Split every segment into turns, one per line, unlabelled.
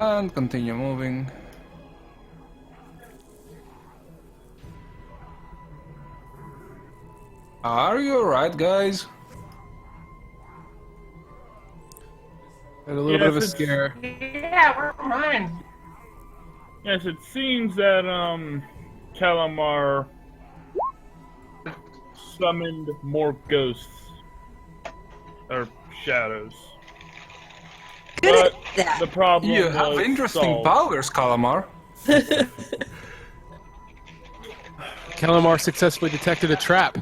And continue moving. Are you alright, guys?
Had a little bit of a
Yes,
scare.
Yeah, we're fine.
Yes, it seems that Calamar summoned more ghosts or shadows.
Good
But
at that.
the problem
You have
was
interesting
solved.
powers, Calamar.
Calamar successfully detected a trap.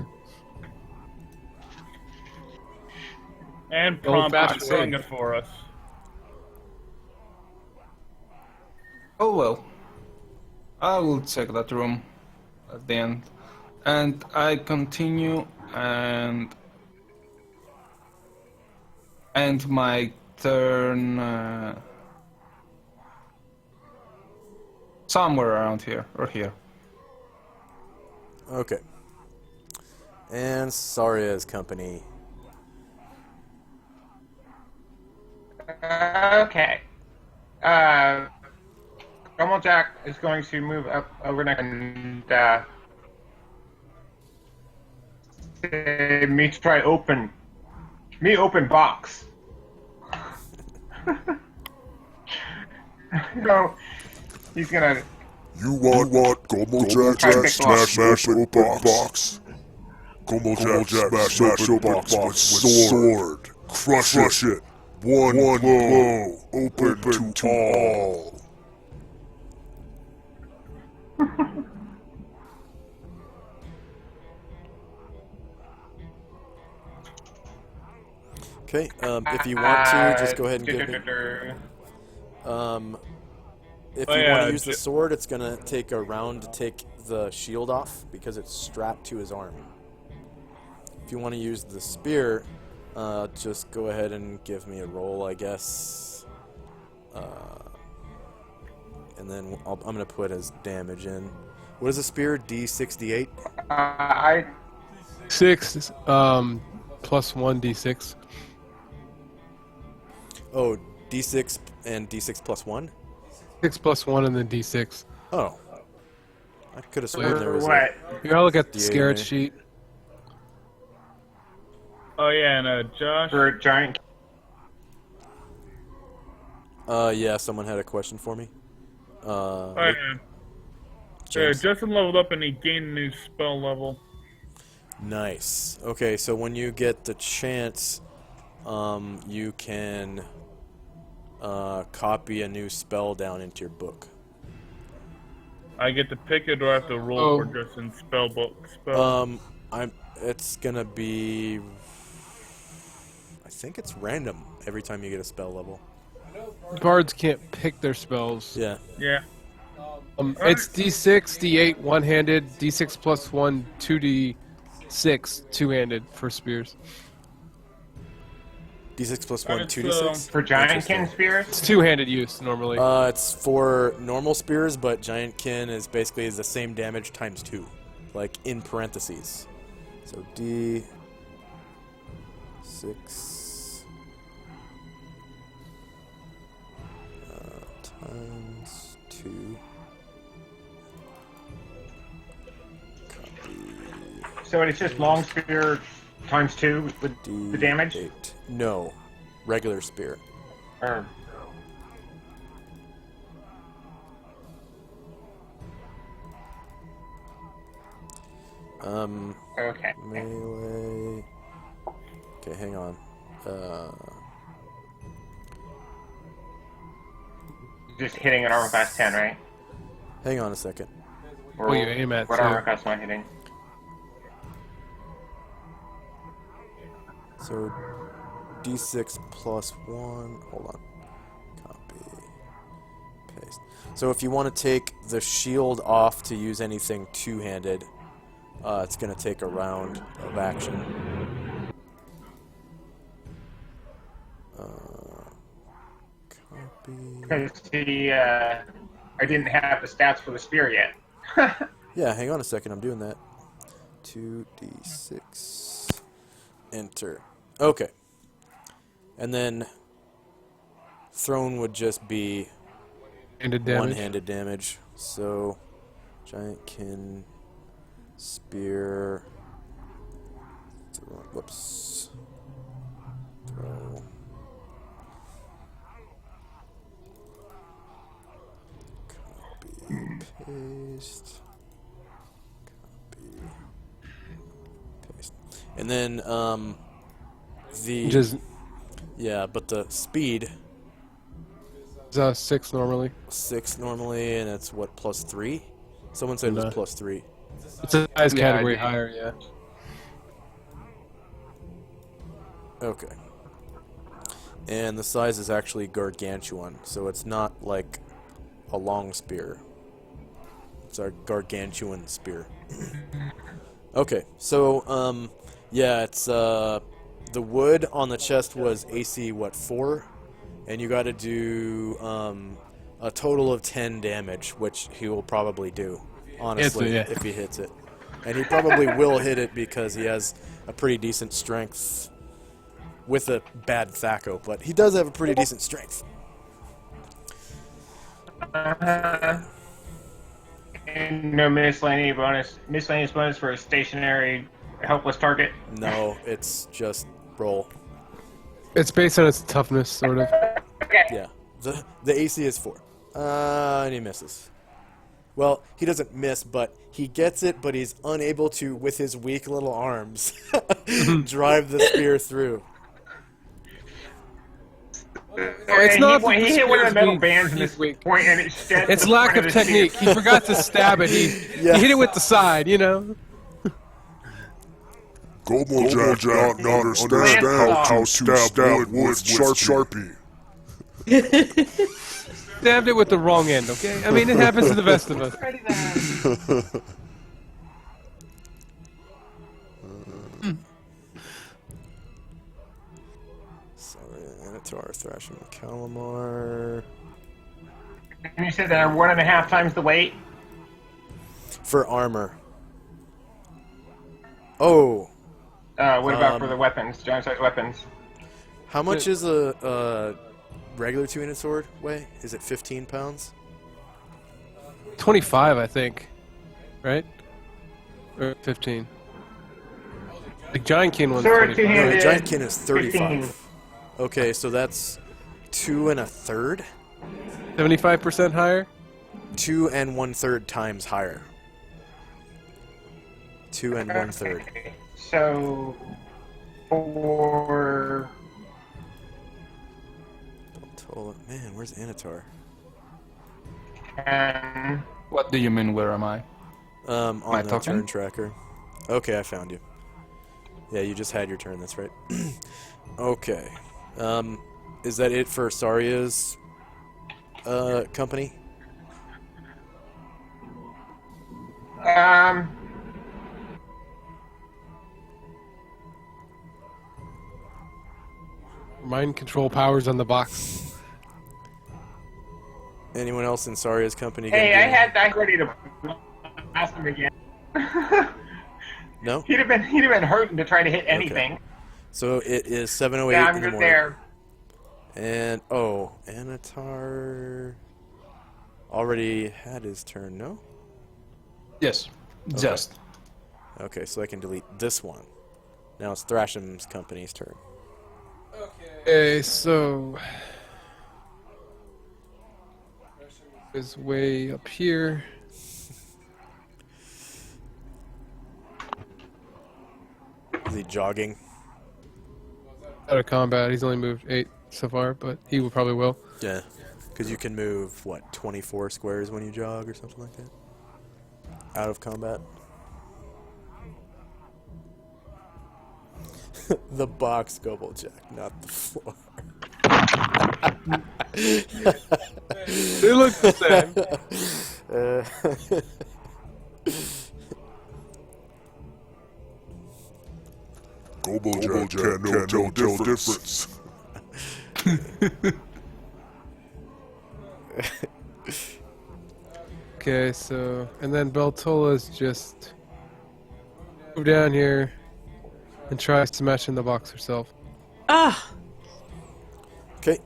And
Old
promptly
fashioned
sprung
way.
it for us.
Oh well. I will check that room at the end. And I continue and end my turn somewhere around here or here.
Okay. And Saria's company.
Okay. Jack is going to move up over next and say, me open box. So he's gonna.
You want Como Jack smash open box? Como Jack smash open box with sword. Crush it. One blow. Open to all.
Okay, if you want to, just go ahead and give me... If you want to use the sword, it's going to take a round to take the shield off, because it's strapped to his arm. If you want to use the spear, just go ahead and give me a roll, I guess. And then I'm going to put his damage in. What is a spear? D68?
I
6, plus 1 d6.
Oh, D6 and D6 plus 1?
6 plus 1 and then d6.
Oh. I could have sworn there was
what?
Here, I'll look at the
D8
scared
there.
sheet.
Oh yeah, and Josh.
For a giant.
Yeah, someone had a question for me.
Oh yeah. Yeah,
James.
Justin leveled up and he gained a new spell level.
Nice. Okay, so when you get the chance, you can copy a new spell down into your book.
I get to pick it, or I have to roll for Justin's spell book.
It's gonna be, I think it's random every time you get a spell level.
Bards can't pick their spells.
Yeah.
Yeah.
It's d6, d8 one-handed, d6 plus 1, 2d6 two-handed for spears.
D6 plus 1,
It's,
2d6?
For giantkin spears?
It's two-handed use normally.
It's for normal spears, but giantkin is basically the same damage times 2. Like, in parentheses. So D6 times 2. Copy
So it's just long spear times 2 with the damage?
D8. No, regular spear.
Or okay.
Melee. Okay, hang on.
Just hitting an armor class 10, right?
Hang on a second.
Or
What you aim at,
what
too.
armor class am I hitting?
So, D6 plus 1. Hold on. Copy. Paste. So if you want to take the shield off to use anything two-handed, it's going to take a round of action. Copy.
Because I didn't have the stats for the spear yet.
Yeah, hang on a second. I'm doing that. 2d6. Enter. Okay. And then thrown would just be
Handed damage.
One-handed damage. So, Giantkin, spear. Whoops. Throw. Copy, paste. Copy, paste. And then, the...
Just
Yeah, but the speed...
is 6 normally.
6 normally, and it's what, +3? Someone said it was +3.
It's a size
Yeah,
category
I-
higher, yeah.
Okay. And the size is actually gargantuan, so it's not like a long spear. It's a gargantuan spear. Okay, so, yeah, it's, the wood on the chest was AC, what, 4? And you gotta do, a total of 10 damage, which he will probably do, honestly,
yeah.
if he hits it. And he probably will hit it because he has a pretty decent strength with a bad Thaco, but he does have a pretty decent strength.
And no miscellaneous bonus for a stationary helpless target.
No, it's just roll.
It's based on its toughness, sort of.
Okay.
Yeah, the AC is 4. And he misses. Well, he doesn't miss, but he gets it, but he's unable to, with his weak little arms, drive the spear through.
It's not that
He
the
hit one of the
spear's
metal
weak,
bands in
he's
this
weak.
point, and it shed
It's
the
lack
front
of
the spear.
technique. He forgot to stab it. He hit it with the side, you know?
Gomo Jack not understand how to stab wood with Sharpie.
Stabbed it with the wrong end, okay? I mean, it happens to the best of us.
Sorry, Anatar, Thrashing Calamar.
And you said they're 1.5 times the weight?
For armor. Oh,
What about for the weapons, giant-sized weapons?
how much is a regular two-handed sword weigh? Is it 15 pounds?
25, I think. Right? Or 15. The Giantkin one's
Sword,
25.
No,
two-handed.
the Giantkin is 35.
15.
Okay, so that's 2 1/3?
75% higher?
2 1/3 times higher. 2 1/3.
Okay, so for
Man, where's Anatar?
What do you mean, where am I?
On
My
the
token?
turn tracker. Okay, I found you. Yeah, you just had your turn, that's right. Okay. Is that it for Saria's company?
Mind control powers on the box.
Anyone else in Saria's company?
hey,
gonna
I
do-
had that ready to blast him again.
No?
He'd have been hurting to try to hit anything.
So it is 7:08
Yeah, I'm
in the
good
morning.
there.
And oh, Anatar already had his turn, no?
Yes, just.
Okay, so I can delete this one. Now it's Thrasham's company's turn.
Okay, so... is way up here.
Is he jogging?
Out of combat, he's only moved 8 so far, but he will probably will.
Yeah. Because you can move, what, 24 squares when you jog or something like that? Out of combat? The box, Gobblejack, not the floor.
They look the same.
Gobo Jack can't tell difference.
Okay, so... and then Beltola's just... move down here and try smashing the box herself.
Ah!
Okay.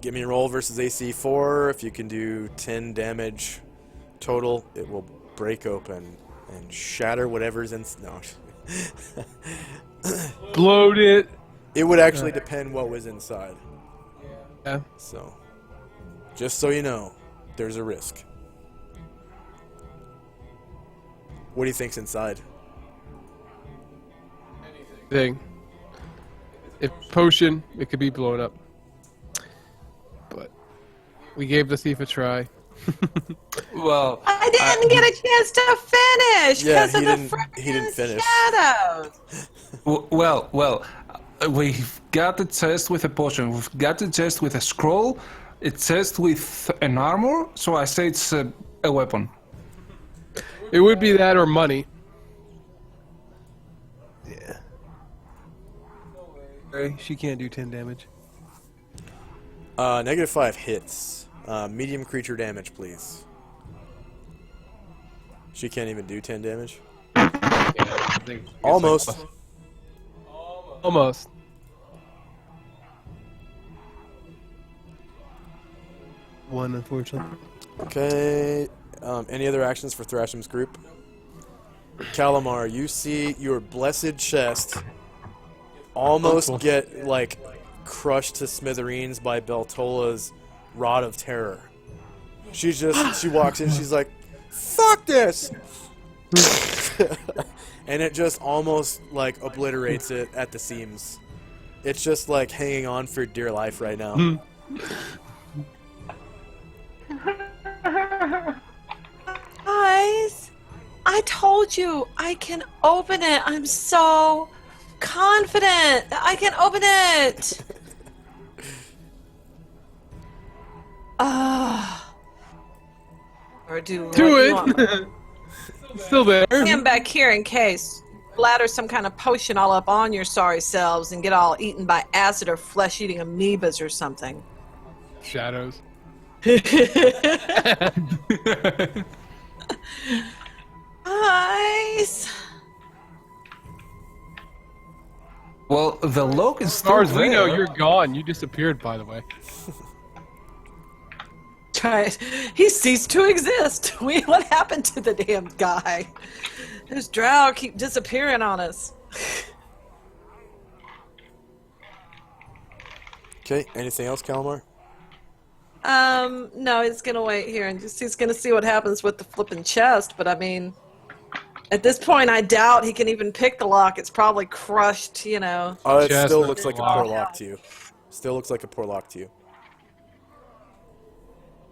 give me a roll versus AC 4. If you can do 10 damage total, it will break open and shatter whatever's in. No.
Blowed it.
It would actually depend what was inside.
Yeah.
So, just so you know, there's a risk. What do you think's inside?
Thing. If potion, it could be blown up. But we gave the thief a try.
Well,
I didn't get a chance to finish
Yeah,
because of the
he didn't
frickin'
finish.
shadows.
well, we've got the chest with a potion. We've got the chest with a scroll. It's chest with an armor, so I say it's a weapon.
It would be that or money. Yeah. Okay, she can't do 10 damage.
-5 hits. Medium creature damage, please. She can't even do 10 damage.
Yeah, I think it's
Almost.
like almost. One, unfortunately.
Okay. Any other actions for Thrasham's group? Calamar, you see your blessed chest almost get, like, crushed to smithereens by Beltola's Rod of Terror. She walks in, she's like, fuck this! And it just almost, like, obliterates it at the seams. It's just, like, hanging on for dear life right now.
Guys, I told you I can open it. I'm so confident that I can open it. Or do what
Do
you want.
it! Still there.
Stand back here in case. Bladder some kind of potion all up on your sorry selves and get all eaten by acid or flesh-eating amoebas or something.
Shadows.
Guys.
Well, the log is
As
still
far as we know,
there.
you're gone. You disappeared, by the way.
He ceased to exist. What happened to the damn guy? Those drow keep disappearing on us.
Okay, anything else, Calamar?
No, he's gonna wait here and he's gonna see what happens with the flipping chest, but I mean, at this point I doubt he can even pick the lock. It's probably crushed, you know.
It
Chest
still
and
looks like a
lock.
poor lock to you. Still looks like a poor lock to you.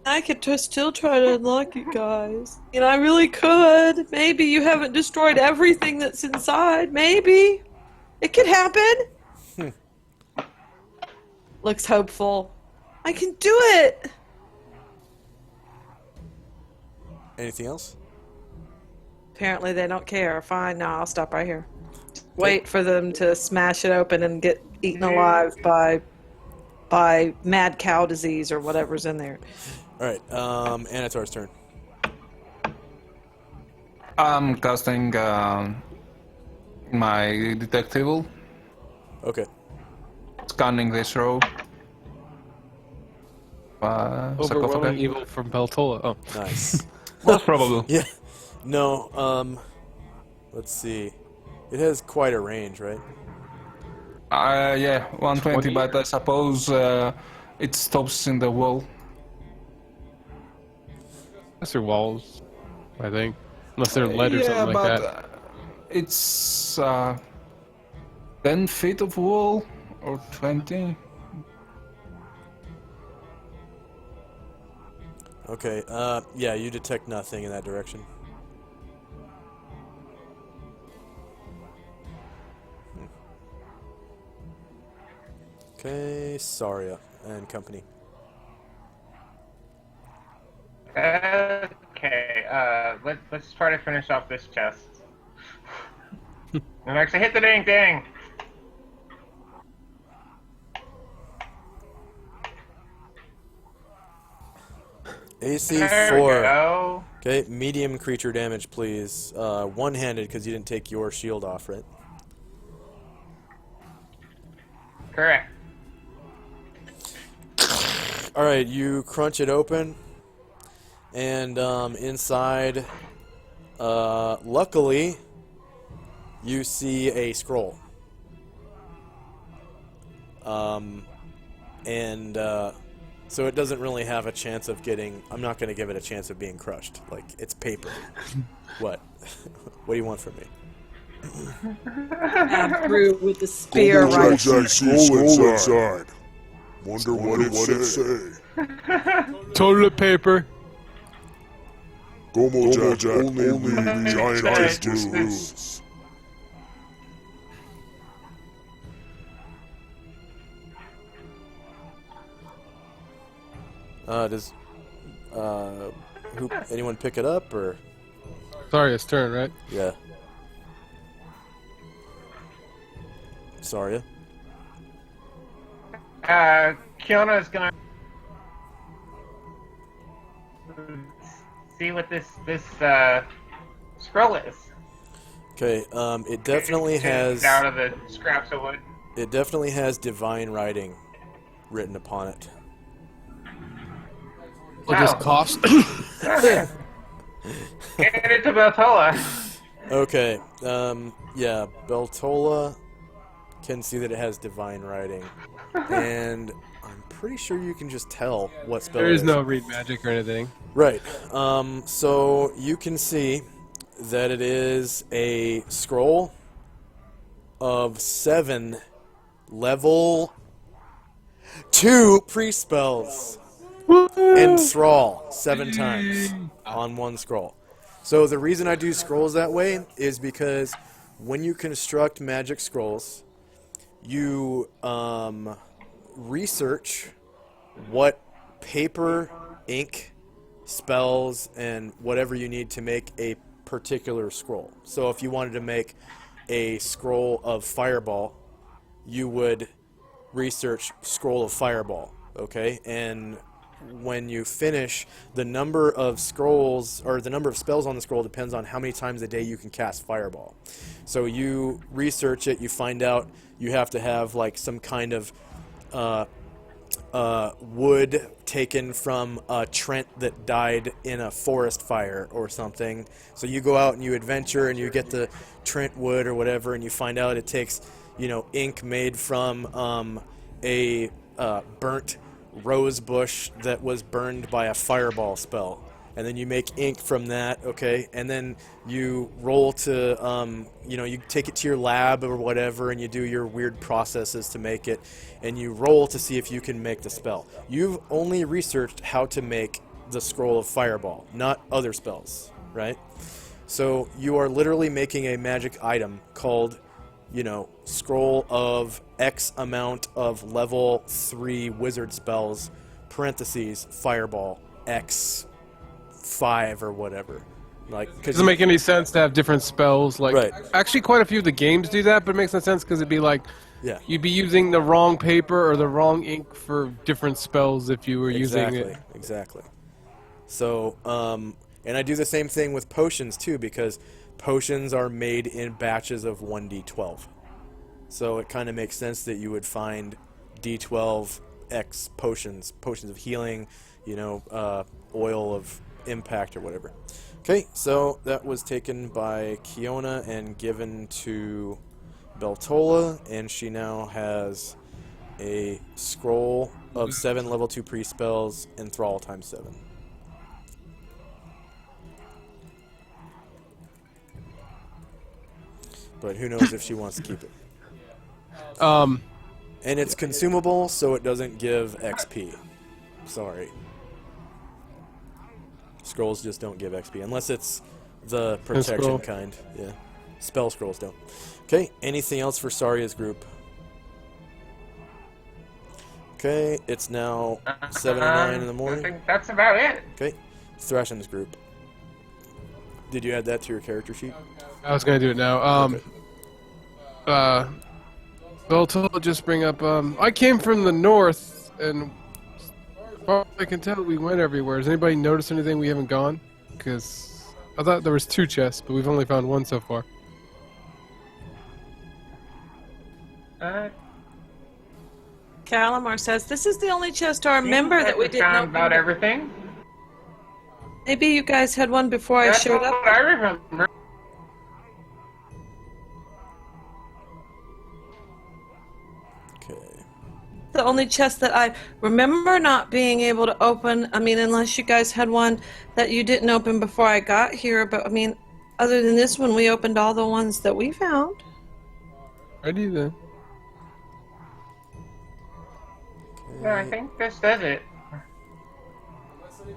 I could still try to unlock it, guys. You know, I really could. Maybe you haven't destroyed everything that's inside. Maybe. It could happen. Looks hopeful. I can do it.
Anything else?
Apparently they don't care. Fine, no, I'll stop right here. Wait for them to smash it open and get eaten alive by mad cow disease or whatever's in there.
Alright, Anatar's turn.
I'm casting my detectable,
Okay.
scanning this row.
Overwhelming
Sarcophagus.
evil from Beltola. Oh.
Nice.
Most probable.
Yeah. No, let's see. It has quite a range, right?
Yeah, 120,
20?
but I suppose it stops in the wall.
Unless they're walls, I think. Unless they're lead or
Yeah,
something
but
like that.
it's 10 feet of wall or 20.
Okay, yeah, you detect nothing in that direction. Okay, Saria and company.
Okay, let's try to finish off this chest. And actually hit the dang thing!
AC
There we
4.
go.
Okay, medium creature damage, please. One-handed, because you didn't take your shield off, right?
Correct.
All right, you crunch it open, and inside, luckily, you see a scroll. So it doesn't really have a chance of getting... I'm not going to give it a chance of being crushed. Like, it's paper. What? What do you want from me?
Stab through with the spear
Gomo
right.
Jack, I see scroll inside. Wonder what it say.
Toilet paper.
Gomo Jack only reads giant blues.
Does anyone pick it up, or?
Sorry, it's turn, right?
Yeah. Sorry.
Kiona is gonna see what this scroll is.
Okay. It definitely has.
Out of the scraps of wood.
It definitely has divine writing written upon it.
What does cost?
Get it to Beltola.
Okay. Yeah. Beltola can see that it has divine writing, and I'm pretty sure you can just tell what spell
There
it
is no read magic or anything.
Right. So you can see that it is a scroll of 7 level 2 pre-spells. Enthrall 7 times on one scroll. So the reason I do scrolls that way is because when you construct magic scrolls, you research what paper, ink, spells, and whatever you need to make a particular scroll. So if you wanted to make a scroll of fireball, you would research scroll of fireball, okay? And when you finish, the number of scrolls, or the number of spells on the scroll depends on how many times a day you can cast fireball. So you research it, you find out you have to have like some kind of wood taken from a Trent that died in a forest fire or something. So you go out and you adventure and you get the Trent wood or whatever, and you find out it takes, ink made from a burnt rose bush that was burned by a fireball spell. And then you make ink from that, okay? And then you roll to, you take it to your lab or whatever, and you do your weird processes to make it, and you roll to see if you can make the spell. You've only researched how to make the scroll of fireball, not other spells, right? So you are literally making a magic item called, scroll of X amount of level 3 wizard spells, parentheses, fireball, X 5 or whatever. Like, cause
Doesn't make any sense to have different spells. Like,
Right.
Actually, quite a few of the games do that, but it makes no sense because it'd be like,
Yeah.
you'd be using the wrong paper or the wrong ink for different spells if you were using it.
Exactly. So, and I do the same thing with potions too, because potions are made in batches of 1d12. So it kind of makes sense that you would find d12 X potions of healing, oil of impact or whatever. Okay, so that was taken by Kiona and given to Beltola, and she now has a scroll of 7 level 2 pre-spells, Enthrall times 7. But who knows if she wants to keep it. And it's consumable, so it doesn't give XP. Sorry. Scrolls just don't give XP, unless it's the protection
scroll.
kind. Yeah. Spell scrolls don't. Okay, anything else for Saria's group? Okay, it's now 7:09 in the
I
morning.
think that's about it.
Okay, Thrasham's group. Did you add that to your character sheet?
I was gonna do it now. Beltola just bring up. I came from the north, and as far as I can tell, we went everywhere. Has anybody noticed anything we haven't gone? Because I thought there was 2 chests, but we've only found 1 so far.
Calamar says, this is the only chest I remember that we didn't
found about
open.
everything.
Maybe you guys had one before I
That's
showed
what
up.
I remember.
Okay.
The only chest that I remember not being able to open. I mean, unless you guys had one that you didn't open before I got here. But I mean, other than this one, we opened all the ones that we found.
Ready then.
Yeah, I think this does it.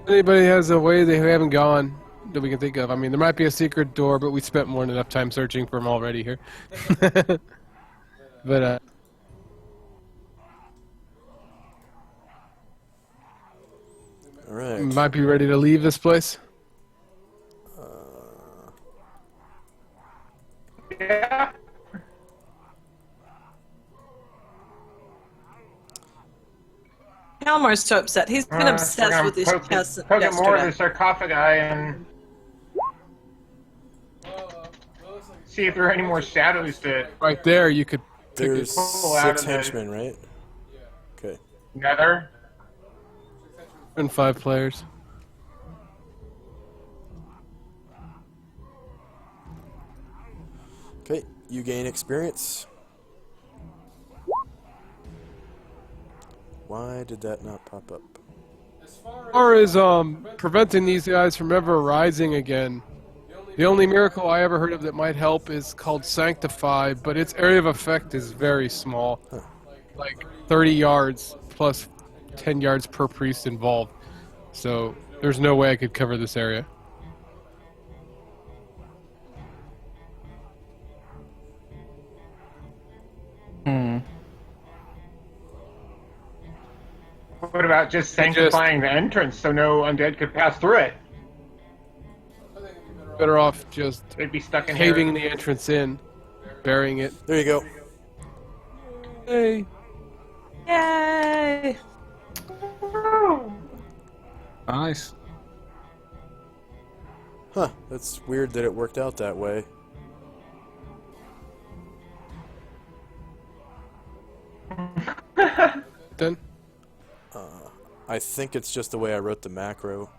Anybody has a way they haven't gone that we can think of? I mean, there might be a secret door, but we spent more than enough time searching for them already here. But
All right.
might be ready to leave this place.
Yeah.
Calamar's so upset. He's been obsessed with this chest since
Poke more of the
yesterday.
sarcophagi and see if there are any more shadows to
Right there, you could pick it.
There's
pull out
6
of the-
henchmen, right? Okay.
nether.
And 5 players.
Okay, you gain experience. Why did that not pop up?
As far as preventing these guys from ever rising again, the only miracle I ever heard of that might help is called Sanctify, but its area of effect is very small. Like 30 yards plus 10 yards per priest involved. So there's no way I could cover this area.
What about just sanctifying the entrance so no undead could pass through it?
Better off just
They'd be stuck in
caving
here.
the entrance in, burying it.
There you go.
Hey.
Yay!
Nice.
Huh, that's weird that it worked out that way.
Then
I think it's just the way I wrote the macro.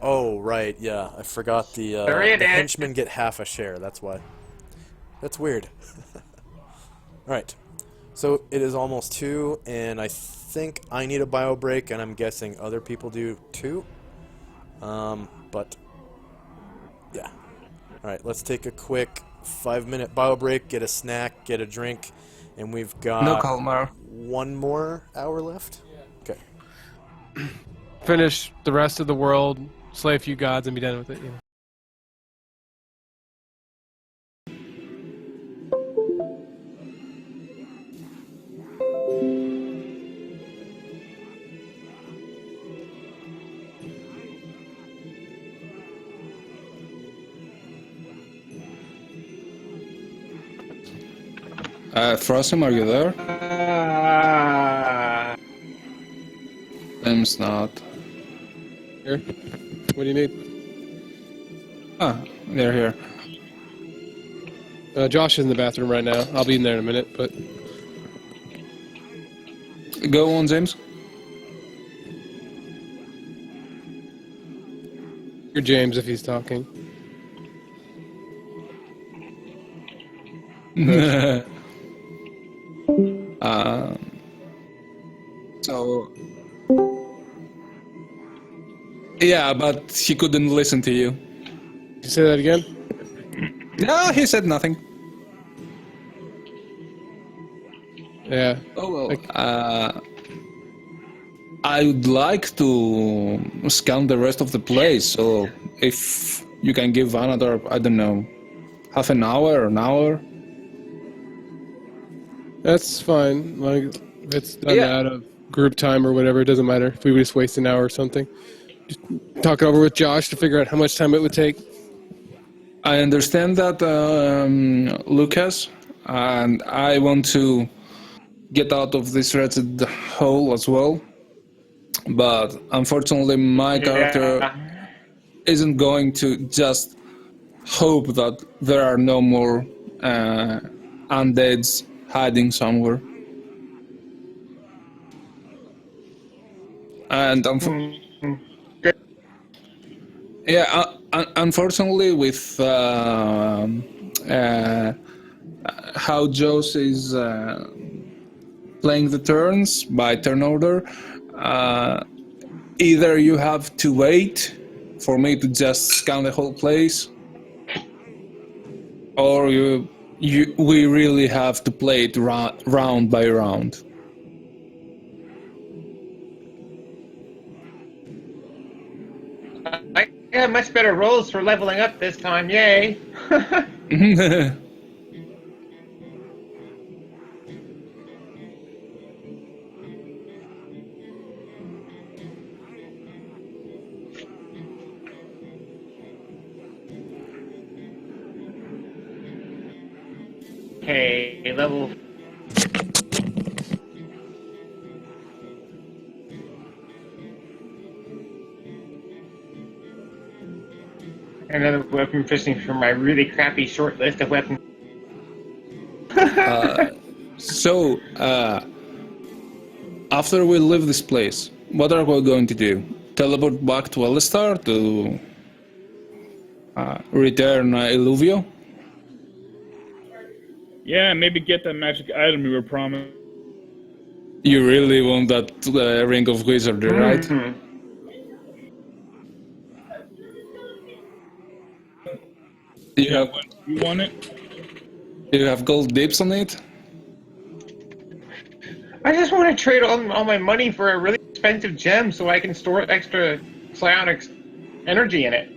Oh, right, yeah. I forgot the
There it is.
henchmen get half a share, that's why. That's weird. Alright. So it is almost 2, and I think I need a bio break, and I'm guessing other people do too. But yeah. Alright, let's take a quick 5-minute bio break, get a snack, get a drink, and we've got
No, Kalmar.
1 more hour left? Okay.
finish the rest of the world, slay a few gods, and be done with it. You know.
Frosim, are you there? Seems not.
Here, what do you need?
Ah, they're here.
Josh is in the bathroom right now. I'll be in there in a minute, but
Go on, James.
you're James if he's talking.
So yeah, but he couldn't listen to you.
You say that again?
No, he said nothing.
Yeah.
Oh well. I would like to scan the rest of the place. So if you can give another, I don't know, half an hour or an hour.
That's fine. Like, if it's done
Yeah.
out of group time or whatever, it doesn't matter. If we would just waste an hour or something. Just talk it over with Josh to figure out how much time it would take.
I understand that, Lucas, and I want to get out of this wretched hole as well. But unfortunately, my character
Yeah.
isn't going to just hope that there are no more undeads hiding somewhere. And
Good.
yeah, unfortunately, with how Joes is playing the turns by turn order, either you have to wait for me to just scan the whole place, or we really have to play it round by round.
I got much better rolls for leveling up this time. Yay! Okay, level. Another weapon fishing from my really crappy short list of weapons.
So, after we leave this place, what are we going to do? Teleport back to Alistar to return Illuvio?
Yeah, maybe get that magic item we were promised.
You really want that Ring of Wizardry, right?
Mhm.
You have
You want it?
you have gold dips on it?
I just want to trade all my money for a really expensive gem so I can store extra psionics energy in it.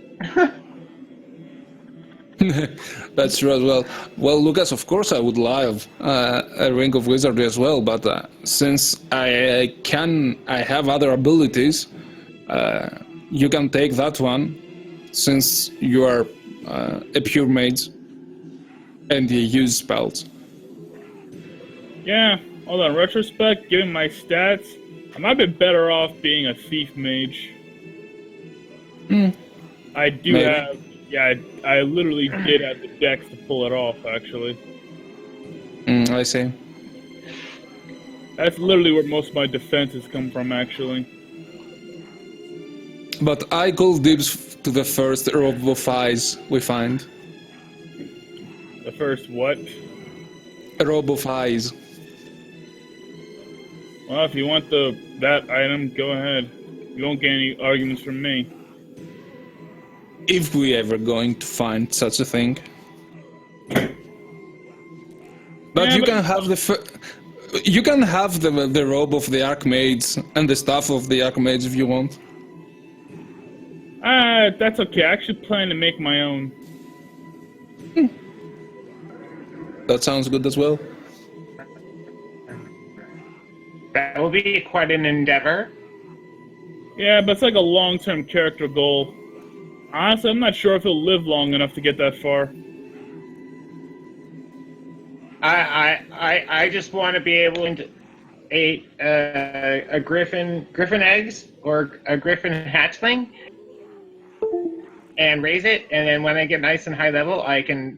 That's true as well. Well, Lucas, of course I would love a Ring of Wizardry as well, but since I have other abilities, you can take that one, since you are a pure mage and you use spells.
Yeah, although in retrospect, given my stats, I might be better off being a thief mage. I do
Maybe.
have, yeah, I literally did have the dex to pull it off, actually.
I see.
That's literally where most of my defenses come from, actually.
But I gold dips to the first robe of eyes we find.
The first what?
A robe of eyes.
Well, if you want that item, go ahead. You won't get any arguments from me.
If we ever going to find such a thing. But
Yeah,
you
but-
can have you can have the robe of the Archmage and the staff of the Archmage if you want.
That's okay. I actually plan to make my own.
That sounds good as well.
That will be quite an endeavor.
Yeah, but it's like a long-term character goal. Honestly, I'm not sure if he'll live long enough to get that far.
I just want to be able to eat a griffin eggs or a griffin hatchling and raise it, and then when I get nice and high level, I can.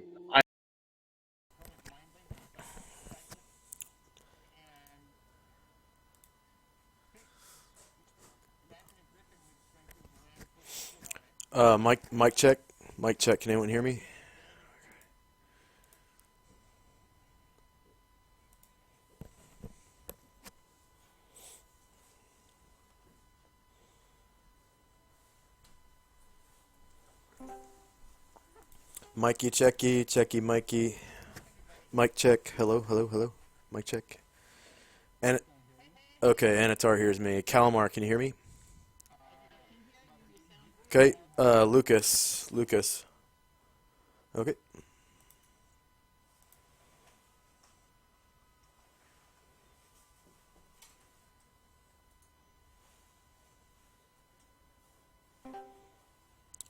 Mic check. Mic check. Can anyone hear me? Mikey, checky, Mikey. Mic check. Hello. Mic check. And okay, Anatar hears me. Calamar, can you hear me? Okay, Lucas. Okay.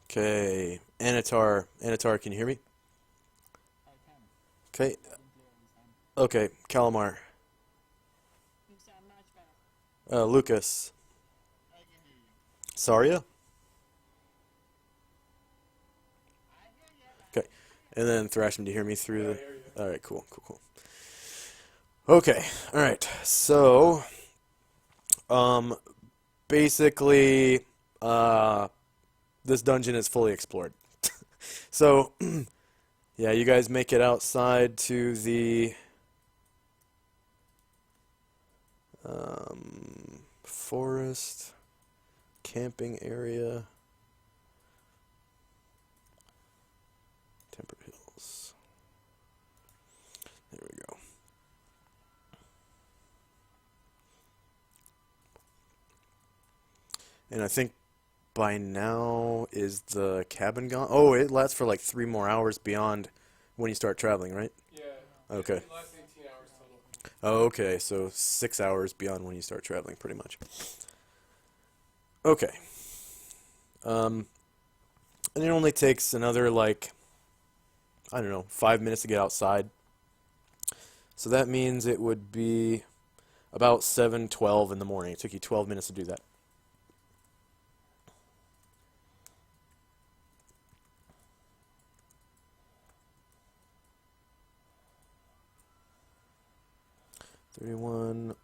Okay, Anatar, can you hear me? Okay. Okay, Calamar. Lucas. Saria? Okay. And then Thrashing, do you hear me through the... Alright, cool. Okay, alright. So, basically, this dungeon is fully explored. So, yeah, you guys make it outside to the forest camping area. Temper Hills. There we go. And I think by now is the cabin gone? Oh, it lasts for like 3 more hours beyond when you start traveling, right?
Yeah.
Okay.
It lasts 18 hours total.
Oh, okay, so 6 hours beyond when you start traveling, pretty much. Okay. And it only takes another, like, I don't know, 5 minutes to get outside. So that means it would be about 7:12 in the morning. It took you 12 minutes to do that.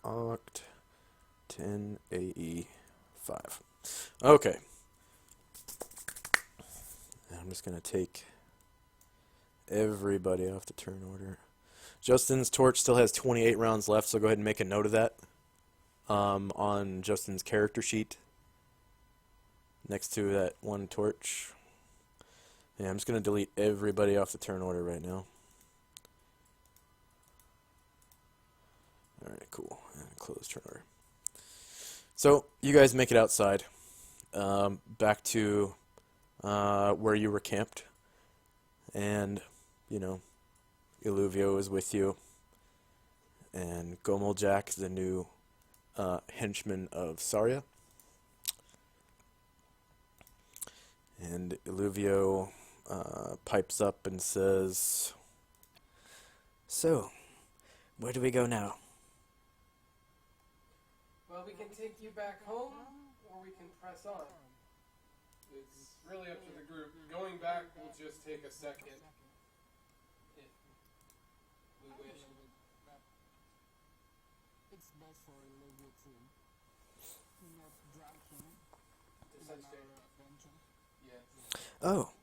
Oct 10 AE 5. Okay. And I'm just gonna take everybody off the turn order. Justin's torch still has 28 rounds left, so go ahead and make a note of that on Justin's character sheet next to that one torch. Yeah, I'm just gonna delete everybody off the turn order right now. Alright, cool. And close turn order. So, you guys make it outside. Back to where you were camped. And, you know, Illuvio is with you. And Gomoljak, the new henchman of Saria. And Illuvio pipes up and says, "So, where do we go now?"
Well, we can take you back home, or we can press on. It's really up to the group. Going back will just take a second, if we wish.
It's best for Olivia too. Not drag him.
To such
Adventure.
Yeah.
Oh,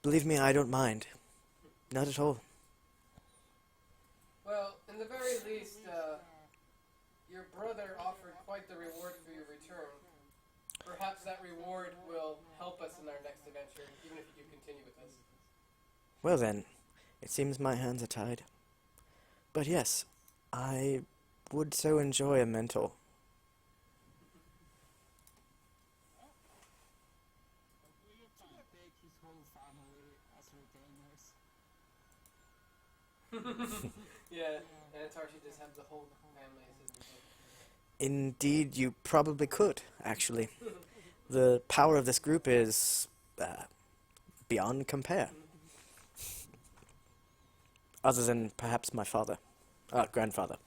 believe me, I don't mind. Not at all.
Well, in the very least, your brother offered quite the reward for your return. Perhaps that reward will help us in our next adventure, even if you continue with us.
Well then, it seems my hands are tied. But yes, I would so enjoy a mentor.
Take his whole family as retainers.
Yeah, and Tarshi just have the whole family as his retainer.
Indeed, you probably could, actually. The power of this group is beyond compare. Other than perhaps my father, grandfather.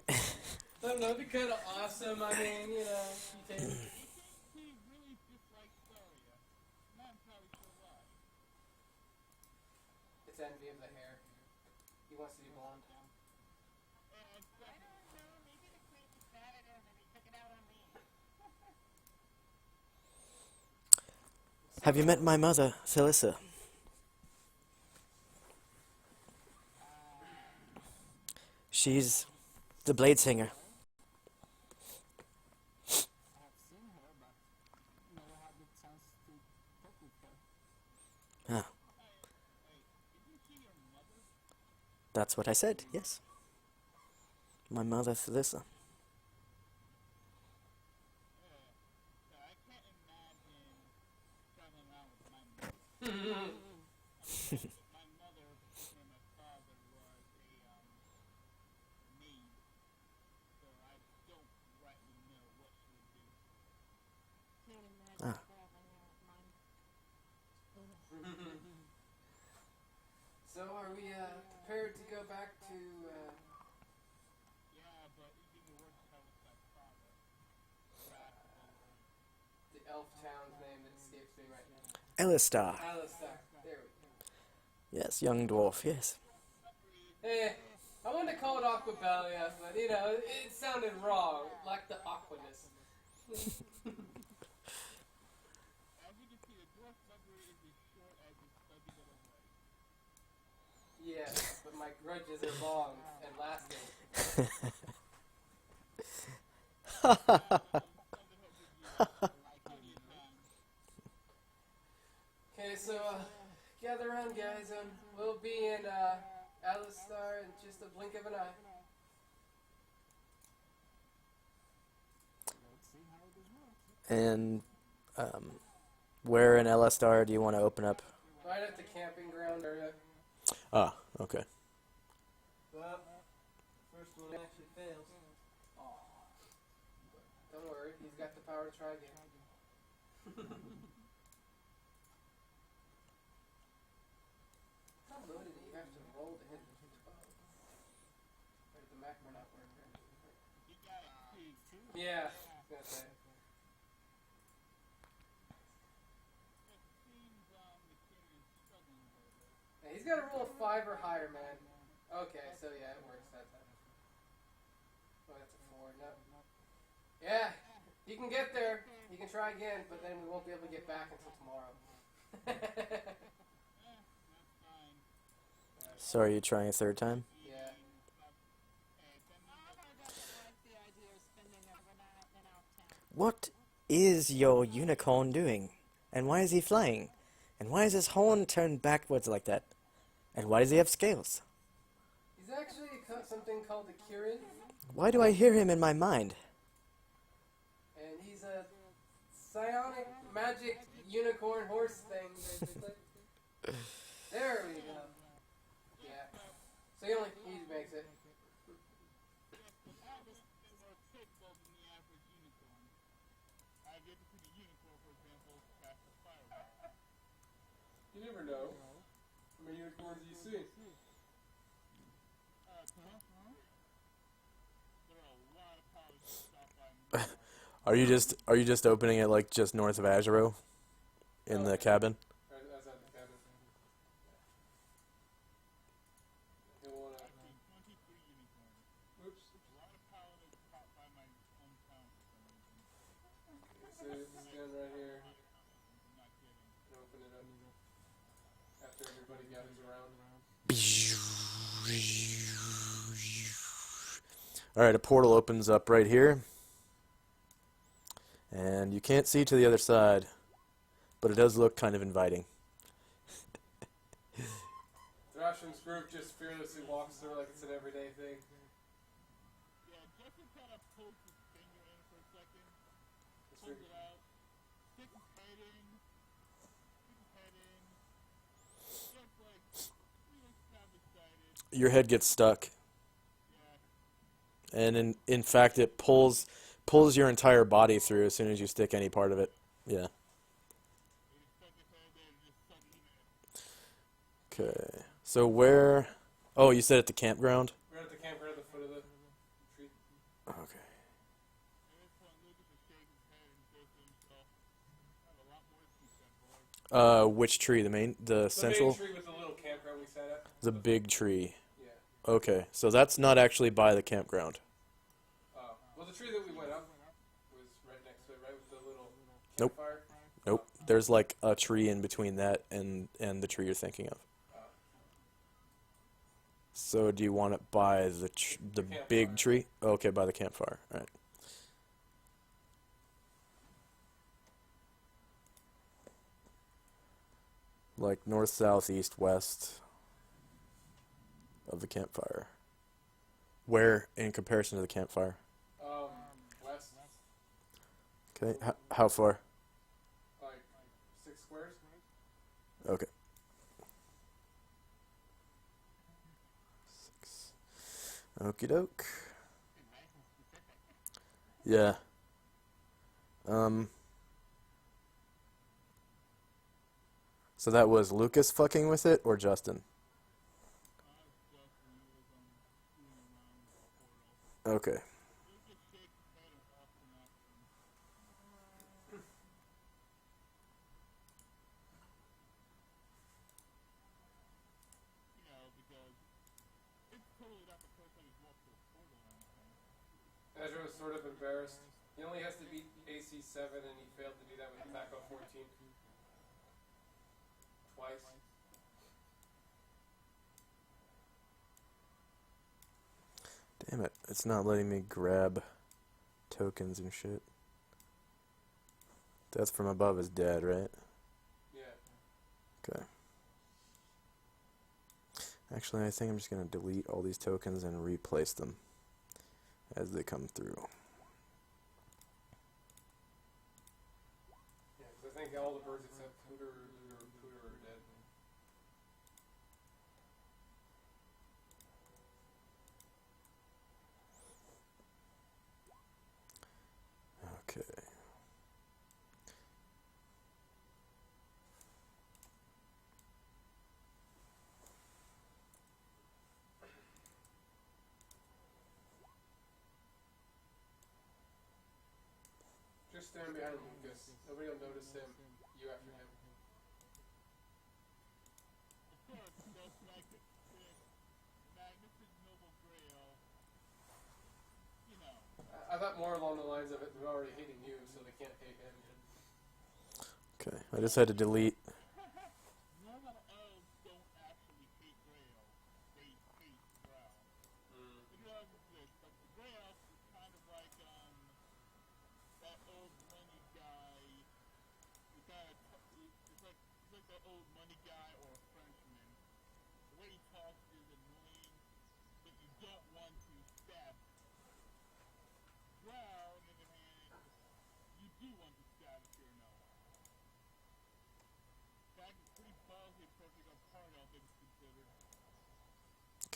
I don't know, it'd be kind of awesome. I mean, you know, you take... It's envy of the hair. He wants to be blonde.
Have you met my mother, Thalissa? She's the blade singer.
I've seen her, but never had the chance to talk with her.
Ah. That's what I said, yes. My mother, Thalissa. Ah.
So are we elf town's name that escapes me right now.
Elistar.
Alistar. There we go.
Yes, young dwarf, yes.
I wanted to call it Aquabelia, but you know, it sounded wrong. It lacked the aquaness. Yes, but my grudges are long and lasting. Okay, so gather around, guys. We'll be in Alistar in just a blink of an eye.
And where in Elistar do you want to open up?
Right at the camping ground area.
Ah, okay.
Well, first one actually fails. Don't worry, he's got the power to try again. How low did you have to roll to hit the 12? Or did the macro not work? Yeah, I was gonna say. Yeah, he's got to roll a 5 or higher, man. Okay, so yeah, it works that time. Oh, that's a 4. No. Yeah, he can get there. He can try again, but then we won't be able to get back until tomorrow.
So are you trying a third time?
Yeah.
What is your unicorn doing? And why is he flying? And why is his horn turned backwards like that? And why does he have scales?
He's actually something called a Kirin,
Why do I hear him in my mind?
and he's a psionic magic unicorn horse thing, basically. There we go. Yeah. So he makes it. You never know. How many unicorns do you see?
Are you just opening it like just north of Azuro? In the cabin?
Outside the cabin. He'll wanna... Oops. So stand right here. And open it up. After everybody gathers around.
Alright, a portal opens up right here. And you can't see to the other side, but it does look kind of inviting.
Thrashin's group just fearlessly walks through like it's an everyday thing.
Your head gets stuck. And in fact it pulls your entire body through as soon as you stick any part of it. Yeah. Okay. So where... Oh, you said at the campground?
We're at the campground at the foot of the tree.
Okay. Which tree? The central?
The main tree with the little campground we sat at.
The big tree.
Yeah.
Okay, so that's not actually by the campground.
Well, the tree that we went up was right next to it, right with the little
Nope.
campfire.
Nope. There's like a tree in between that and the tree you're thinking of. So do you want it by the big
campfire.
tree? Okay, by the campfire. All right. Like north, south, east, west of the campfire. Where in comparison to the campfire?
West,
Okay. How far?
like 6 squares.
Okay. 6. Okie doke. Yeah. So that was Lucas fucking with it or Justin? Okay.
sort of embarrassed. He only has to beat AC 7, and he failed to do that with Taco 14. Twice.
Damn it, it's not letting me grab tokens and shit. Death from above is dead, right?
Yeah.
Okay. Actually, I think I'm just going to delete all these tokens and replace them as they come through.
Yeah, because I think all the birds except Pooter are dead.
Okay.
Just stand behind Lucas. Nobody will notice him. You after him. I thought more along the lines of it. They're already hating you, so they can't hate him.
Okay, I just had to delete.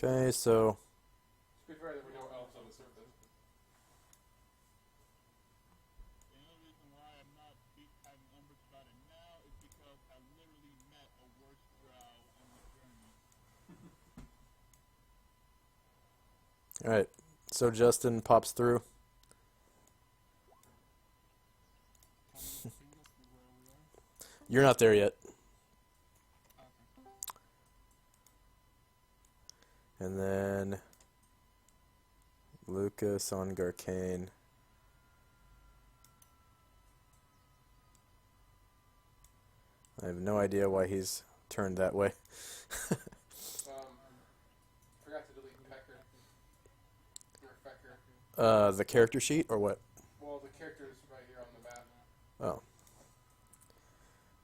Okay, so
To be fair, there were no elves on the surface.
alright, so Justin pops through. You're not there yet. And then Lucas on Garcane. I have no idea why he's turned that way.
Forgot to delete Pecker. Or Fecker.
The character sheet or what?
Well, the character's right here on the map.
Oh.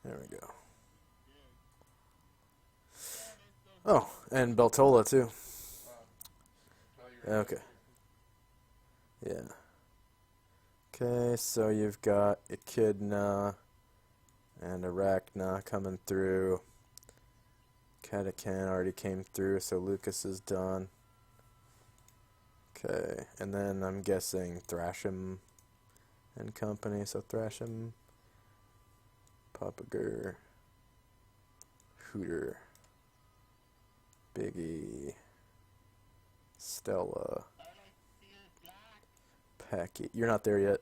There we go. Oh, and Beltola too. Okay. Yeah. Okay, so you've got Echidna and Arachna coming through. Catacan already came through, so Lucas is done. Okay, and then I'm guessing Thrashim and company. So Thrashim, Papager, Hooter, Biggie, Stella, Packy. You're not there yet.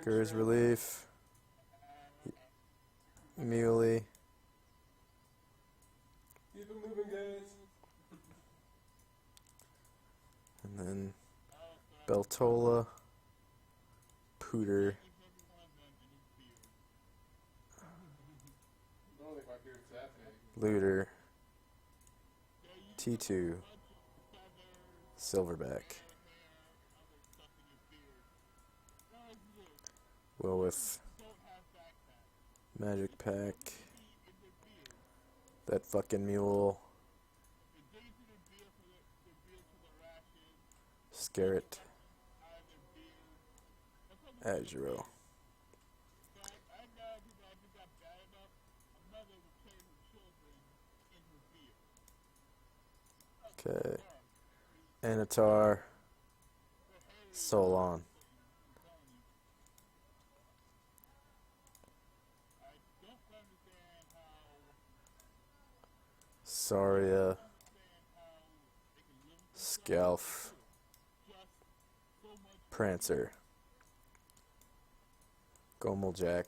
Gur's Relief, Muley.
Keep it moving, guys.
And then Beltola, Pooter,
I don't think my beard's that big.
Looter, T2, Silverback, Wilwith, Magic Pack, that fucking mule, Scarret, Azuro. Okay. Anatar, Solon. Saria, Scalf, Prancer, Gomeljack,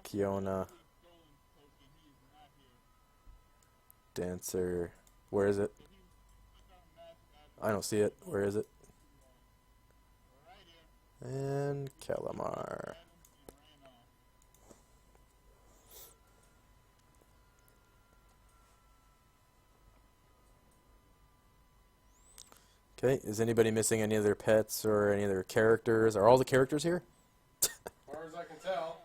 Kiona, Dancer. Where is it? I don't see it. Where is it? And Calamar. Okay, is anybody missing any of their pets or any of their characters? Are all the characters here?
As far as I can tell.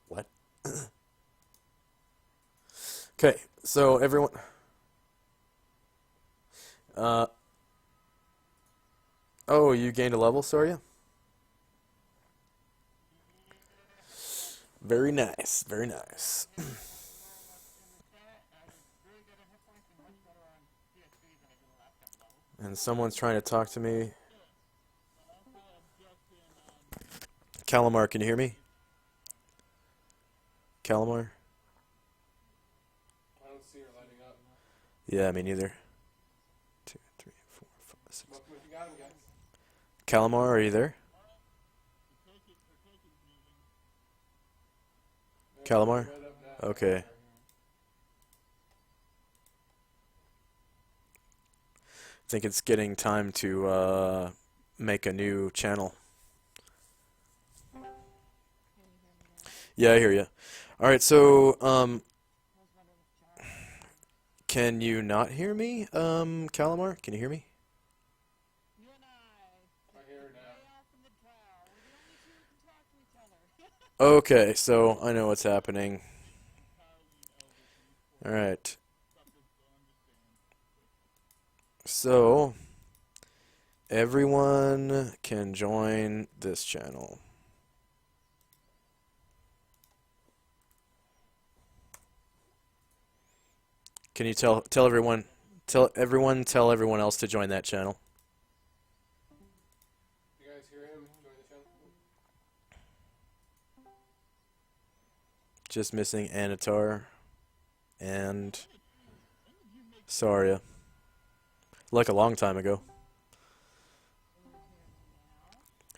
What? Okay, so everyone... oh, you gained a level, sorry? Very nice, very nice. And someone's trying to talk to me. Calamar, can you hear me? Calamar?
I don't see her lighting up.
Yeah, me neither. 2, 3, 4, 5, 6.
If you got him, guys.
Calamar, are you there? Calamar? Okay. I think it's getting time to make a new channel. Yeah, I hear you. All right, so can you not hear me, Calamar? Can you hear me?
I hear her now.
Okay, so I know what's happening. All right. So everyone can join this channel. Can you tell everyone else to join that channel?
You guys hear him? Join the channel.
Just missing Anatar and Saria. Like a long time ago.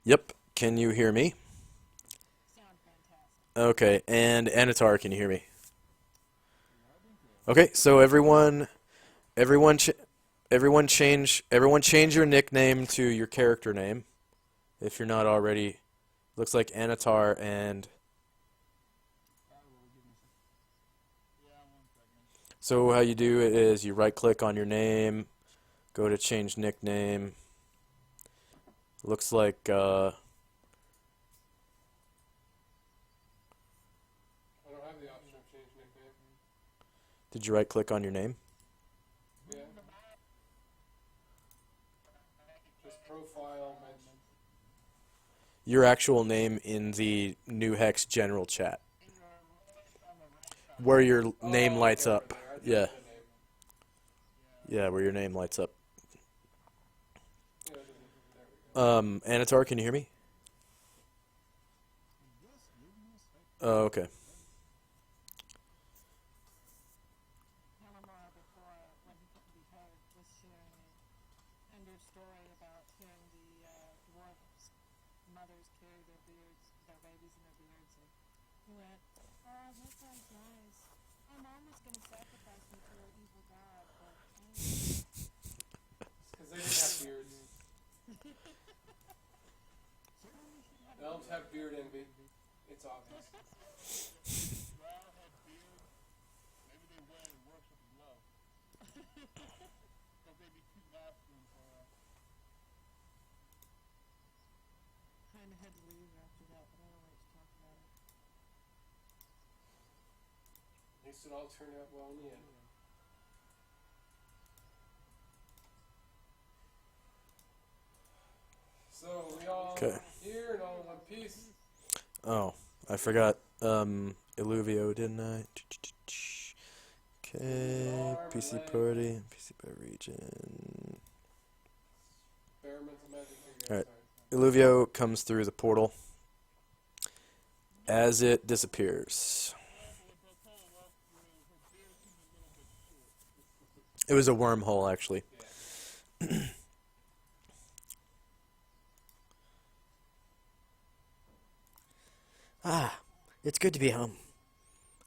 Yep. Can you hear me? Okay, and Anatar, can you hear me? Okay, so everyone change your nickname to your character name, if you're not already. Looks like Anatar and. So how you do it is you right-click on your name, go to change nickname. Looks like.
I don't have the option of change nickname.
Did you right-click on your name?
Yeah. Just profile mention.
Your actual name in the New Hex general chat. Where your name lights up. Yeah. Yeah, where your name lights up. Anatar, can you hear me? Oh, okay.
Because they didn't have beards. Elves have beard envy. It's obvious. At least it all turned out well in the end. So we all here and all in one piece.
Oh, I forgot Illuvio, didn't I? Okay, PC party, PC by region.
Experimental magic figure.
Alright, Illuvio comes through the portal as it disappears. It was a wormhole, actually.
It's good to be home.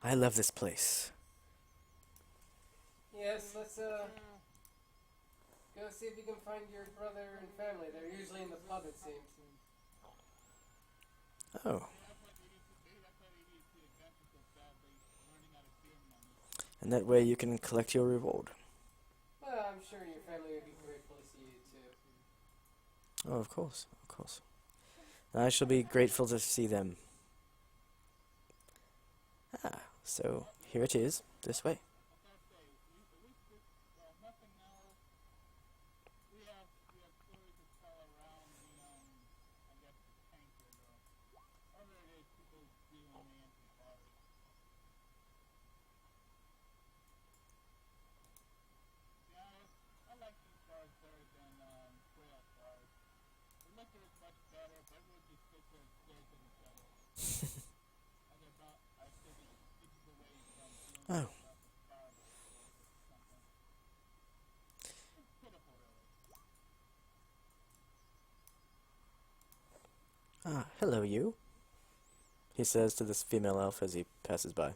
I love this place.
Yes, let's go see if you can find your brother and family. They're usually in the pub, it seems.
Oh. And that way you can collect your reward.
Well, I'm sure your family would be grateful to see you too.
Oh, of course, of course. I shall be grateful to see them. Ah, so here it is, this way. Oh. Ah, hello you, he says to this female elf as he passes by.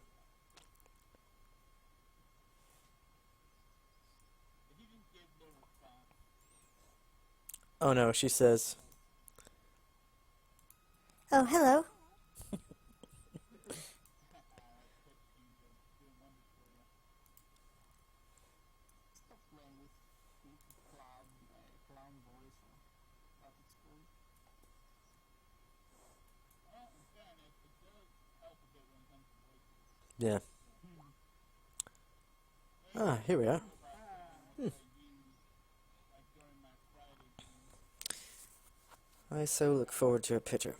Oh no, she says, oh, hello. Yeah. Ah, here we are. I so look forward to a pitcher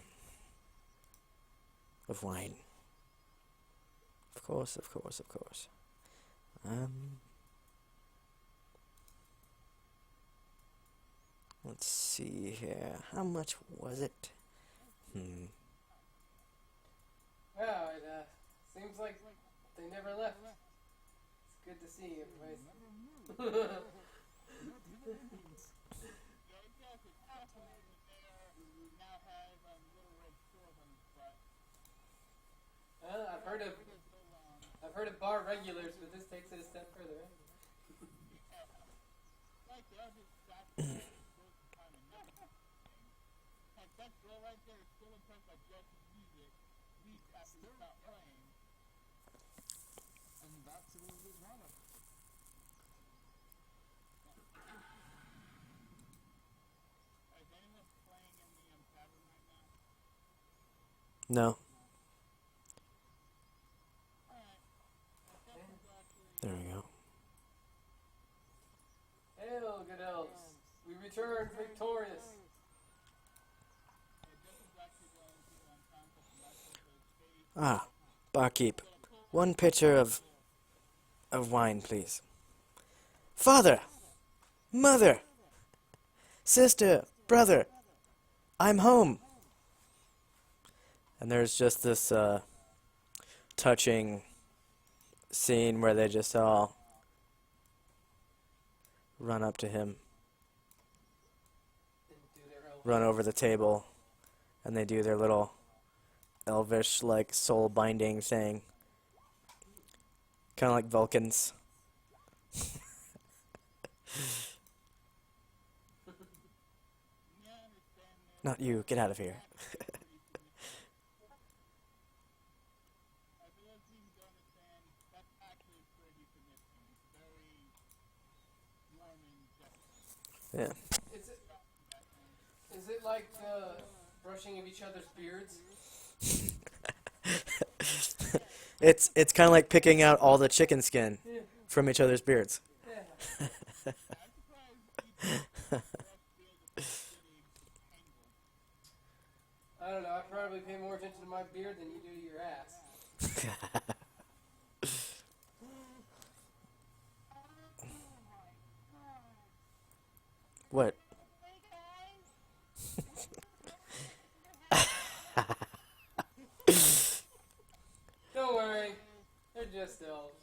of wine. Of course, of course, of course. Let's see here. How much was it?
Well, it seems like they never left. It's good to see you, I've heard of bar regulars, but this takes it a step further.
No. There we go.
Hail, good elves. We return victorious.
Ah, barkeep. One pitcher of wine, please. Father! Mother! Sister! Brother! I'm home! And there's just this touching scene where they just all run up to him, run over the table, and they do their little elvish, like, soul binding thing. Kind of like Vulcans. Not you, get out of here. Yeah.
Is it like the brushing of each other's beards?
It's kind of like picking out all the chicken skin from each other's beards.
I don't know, I probably pay more attention to my beard than you do to your ass.
What?
Don't worry, they're just elves.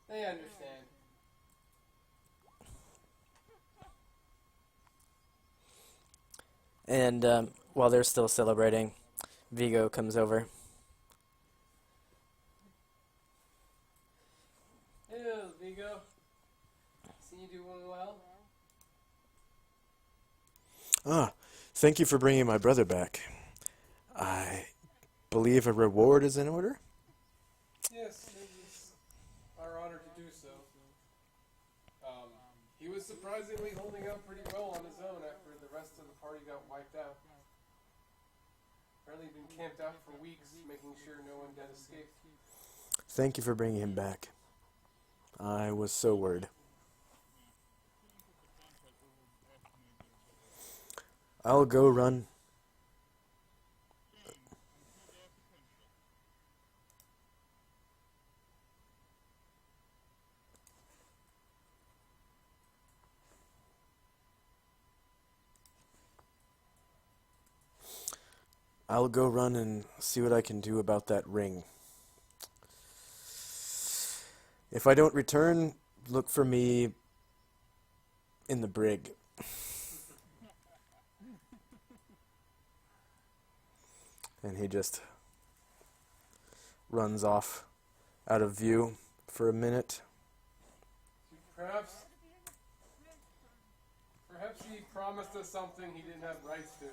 They understand.
And while they're still celebrating, Vigo comes over.
Hello, Vigo. See you doing well.
Ah, thank you for bringing my brother back. I believe a reward is in order?
Yes, it is our honor to do so. He was surprisingly holding out pretty well on his own after the rest of the party got wiped out. Apparently been camped out for weeks, making sure no one had escaped.
Thank you for bringing him back. I was so worried. I'll go run. I'll go run and see what I can do about that ring. If I don't return, look for me in the brig. And he just runs off out of view for a minute.
Perhaps he promised us something he didn't have rights to.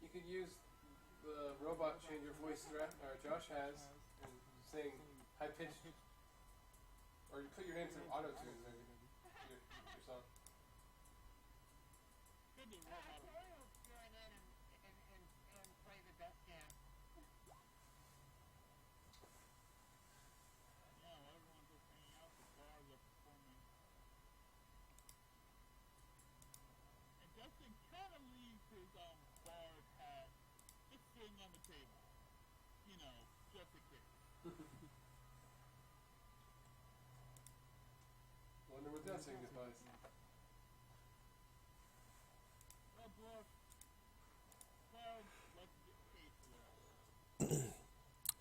You could use the robot changer voice Josh has, and saying high pitched, or you put your name through auto tune maybe your song. Wonder what that signifies.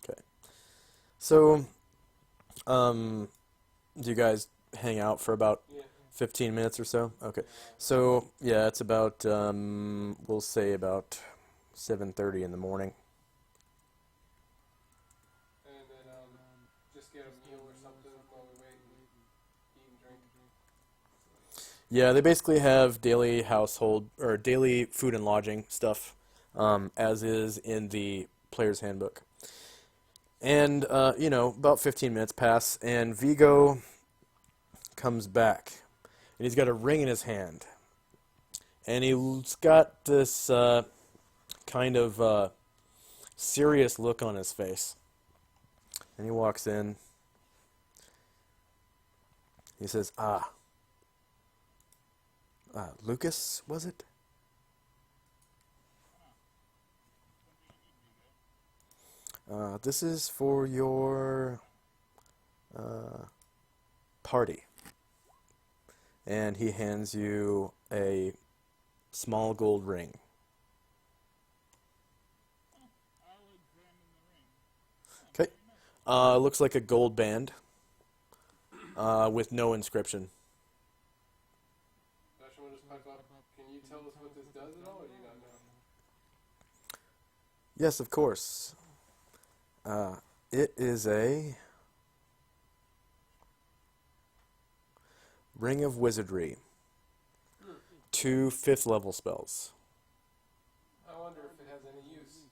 Okay. So, do you guys hang out for about 15 minutes or so? Okay. So, yeah, it's about, we'll say about 7:30 in the morning.
And then just get a meal or something while we wait and eat and drink.
Yeah, they basically have daily household, or daily food and lodging stuff, as is in the player's handbook. And, about 15 minutes pass, and Vigo comes back. And he's got a ring in his hand. And he's got this kind of serious look on his face. And he walks in. He says, Lucas, was it? This is for your party. And he hands you a small gold ring. Okay. Looks like a gold band with no inscription.
Can you tell us what this does at all, or do you not know?
Yes, of course. It is a Ring of Wizardry. 2 5th level spells.
I wonder if it has any use.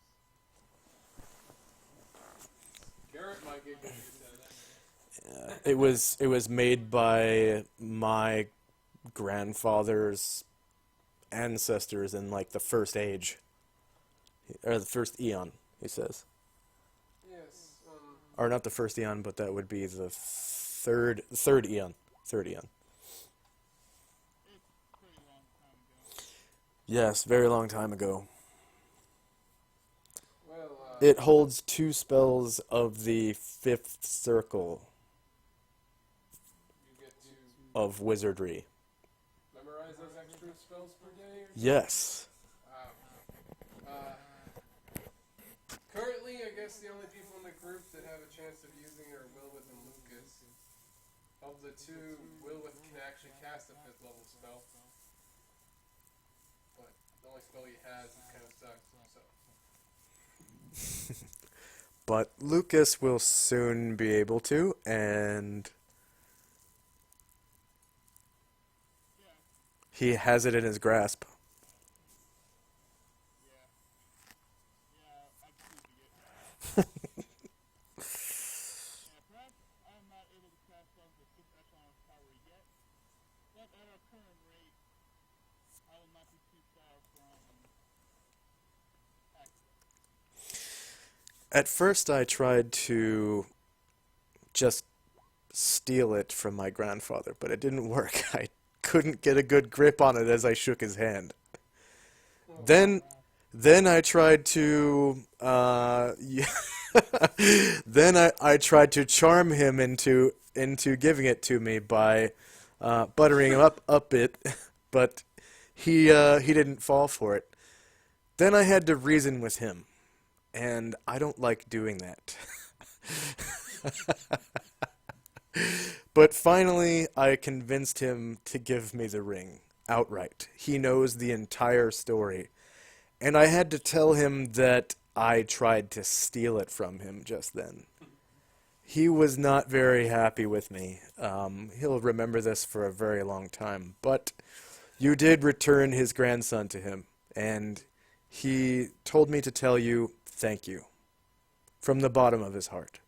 Garrett might get good use out of that.
It was made by my grandfather's ancestors in like the first age, or the first eon, he says.
Yes.
Or not the first eon, but that would be the third eon. Third eon. Yes, very long time ago.
Well,
It holds 2 spells of the 5th circle
you get to
of wizardry.
memorize those extra spells per day or something?
Yes.
Wow. Currently, I guess the only people in the group that have a chance of using are Wilwith and Lucas. Of the two, Wilwith can actually cast a 5th level spell. But the only spell he has kind of sucks, so.
But Lucas will soon be able to, and he has it in his grasp. At first, I tried to just steal it from my grandfather, but it didn't work. I couldn't get a good grip on it as I shook his hand. Then I tried to, then I tried to charm him into giving it to me by buttering him up a bit, but he didn't fall for it. Then I had to reason with him, and I don't like doing that. But finally, I convinced him to give me the ring outright. He knows the entire story. And I had to tell him that I tried to steal it from him just then. He was not very happy with me. He'll remember this for a very long time. But you did return his grandson to him, and he told me to tell you thank you from the bottom of his heart.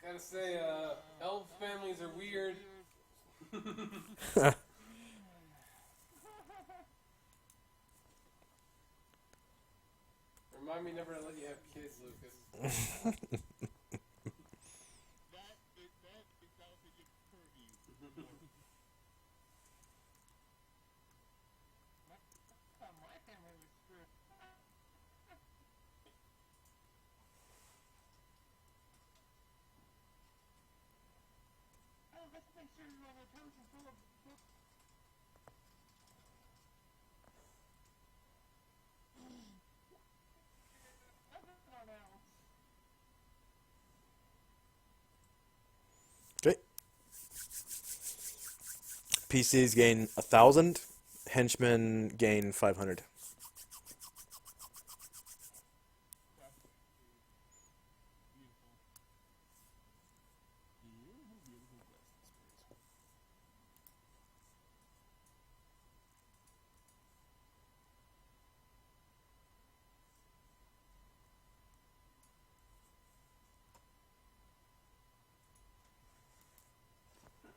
Gotta say, elf families are weird. Remind me never to let you have kids, Lucas.
Okay. PCs gain 1,000. Henchmen gain 500.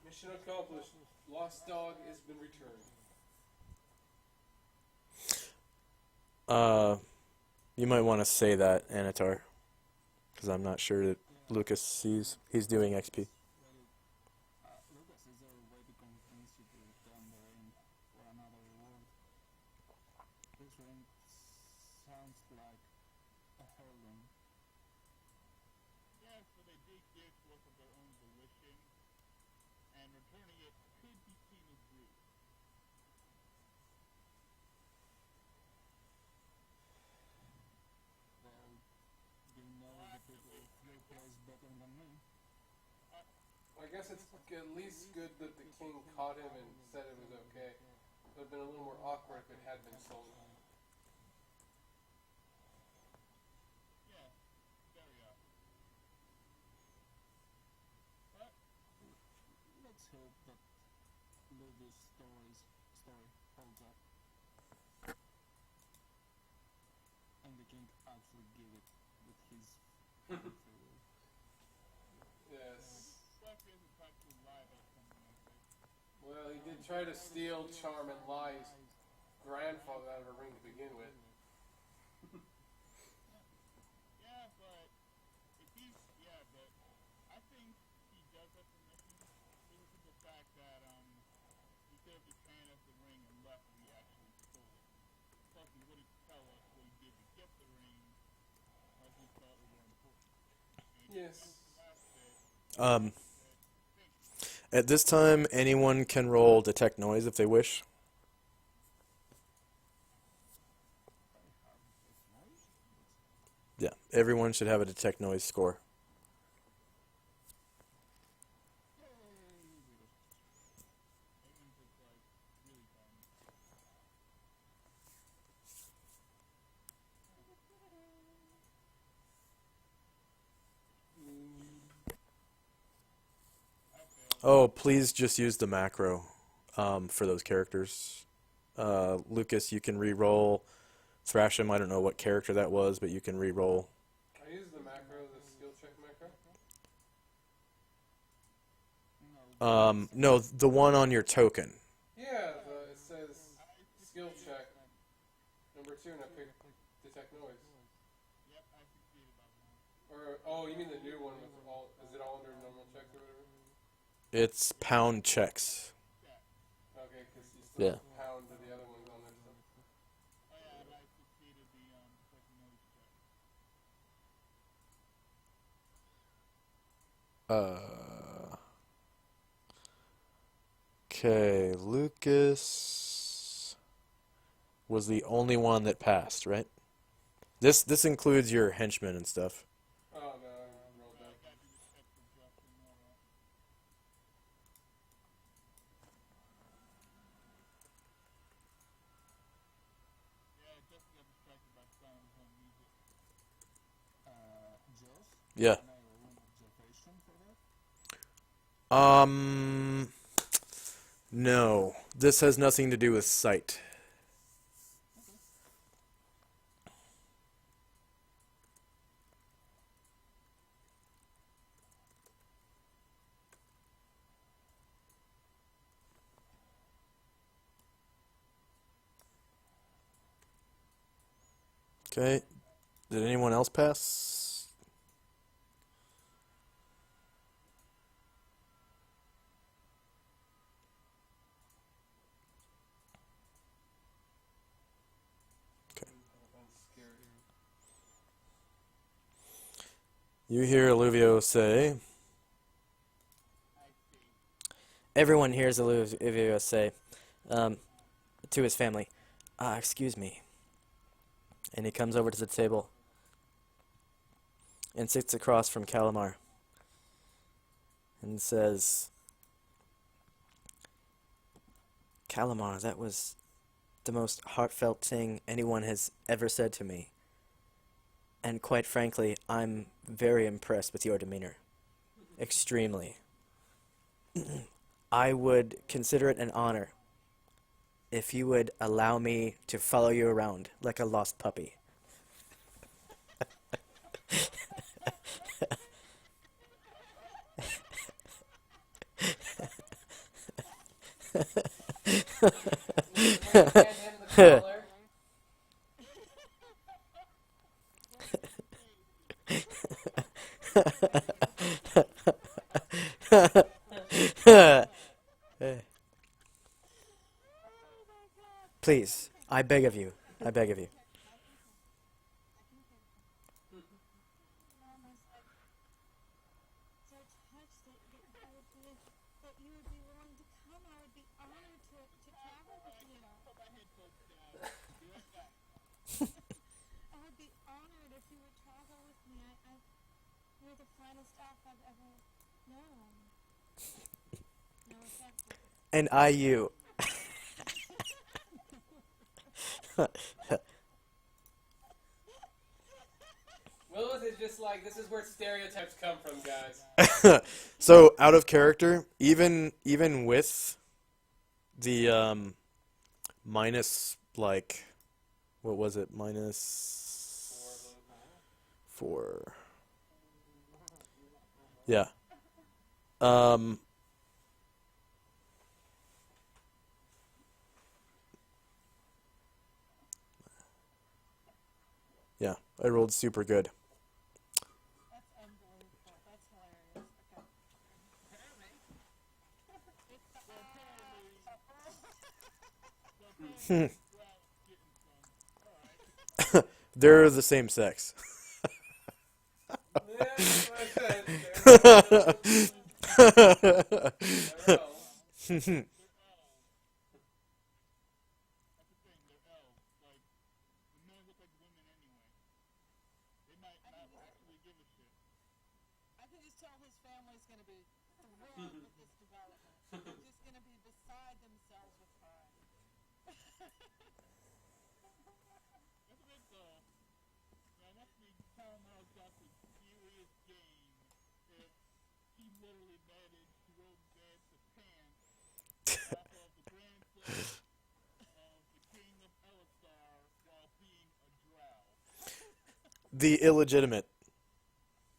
Mission accomplished. Lost dog has been returned.
You might want to say that, Anatar, because I'm not sure that Lucas sees. He's doing XP.
Lucas, is there a way to convince you to return the ring for another reward? This ring sounds like a heirloom.
Yes, but they did this work of their own volition, and returning it could be seen as rude.
Well, you know the people of your place better than me.
I guess it's at least good that the king caught him and said it was okay. It would have been a little more awkward if it had been stolen.
Yes, very awkward. But
Let's hope that Ludo's story holds up. And the king actually give it with his favor.
Yes.
Buck isn't practically lie about something like this.
Well, he did try to steal, charm, and lie his grandfather out of a ring to begin with.
Yeah, but if he's but I think he does have permission. For the simple fact that he could have just handed us the ring and left
Um, at this time, anyone can roll detect noise if they wish. Yeah, everyone should have a detect noise score. Oh, please just use the macro for those characters. Lucas, you can re-roll. Thrasham, I don't know what character that was, but you can re-roll.
I use the macro, the skill check macro.
No, the one on your token.
Yeah, it says skill check number 2, and I picked detect noise. Or you mean the new one with all? Is it all under normal checks or whatever?
It's pound checks.
Okay, because you still
Yeah.
pound to the other ones on there. So.
Okay, Lucas was the only one that passed, right? This includes your henchmen and stuff.
Oh no, I rolled that.
Yeah. No. This has nothing to do with sight. Okay. Did anyone else pass? Okay. You hear Olivio say,
Everyone hears Olivia say to his family, excuse me. And he comes over to the table and sits across from Calamar and says, Calamar, that was the most heartfelt thing anyone has ever said to me. And quite frankly, I'm very impressed with your demeanor. Extremely. I would consider it an honor if you would allow me to follow you around like a lost puppy. Please, I beg of you. I beg of you. And I you.
Willis is just like, this is where stereotypes come from, guys.
so out of character, even with the minus, like, what was it? Minus 4. Yeah. Yeah, I rolled super good. They're the same sex.
Yeah, that's what I said.
That's the thing, they're elves. Like, the men look like women anyway. They might not actually give a shit.
I can just tell his family's going to be thrilled with this development. They're just going to be beside themselves with pride.
That's a bit though. Yeah, must be Calamar's got some serious game if he literally managed to romance the pants off of the grandson of the king of Elisar while being a drow.
The illegitimate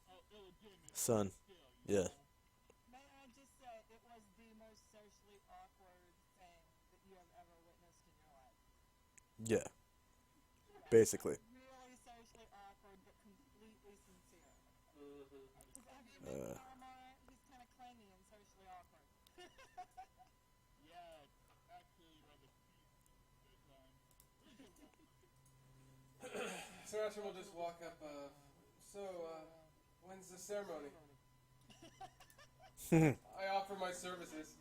Oh, illegitimate.
son.
Still,
Yeah.
May I just say, it was the most socially awkward thing that you have ever witnessed in your life.
Yeah. Basically.
Really socially awkward, but completely sincere. Have you met Calamar? He's kind of clingy and socially awkward.
Yeah, actually rather peaceful at times.
Sebastian will just walk up. When's the ceremony? I offer my services.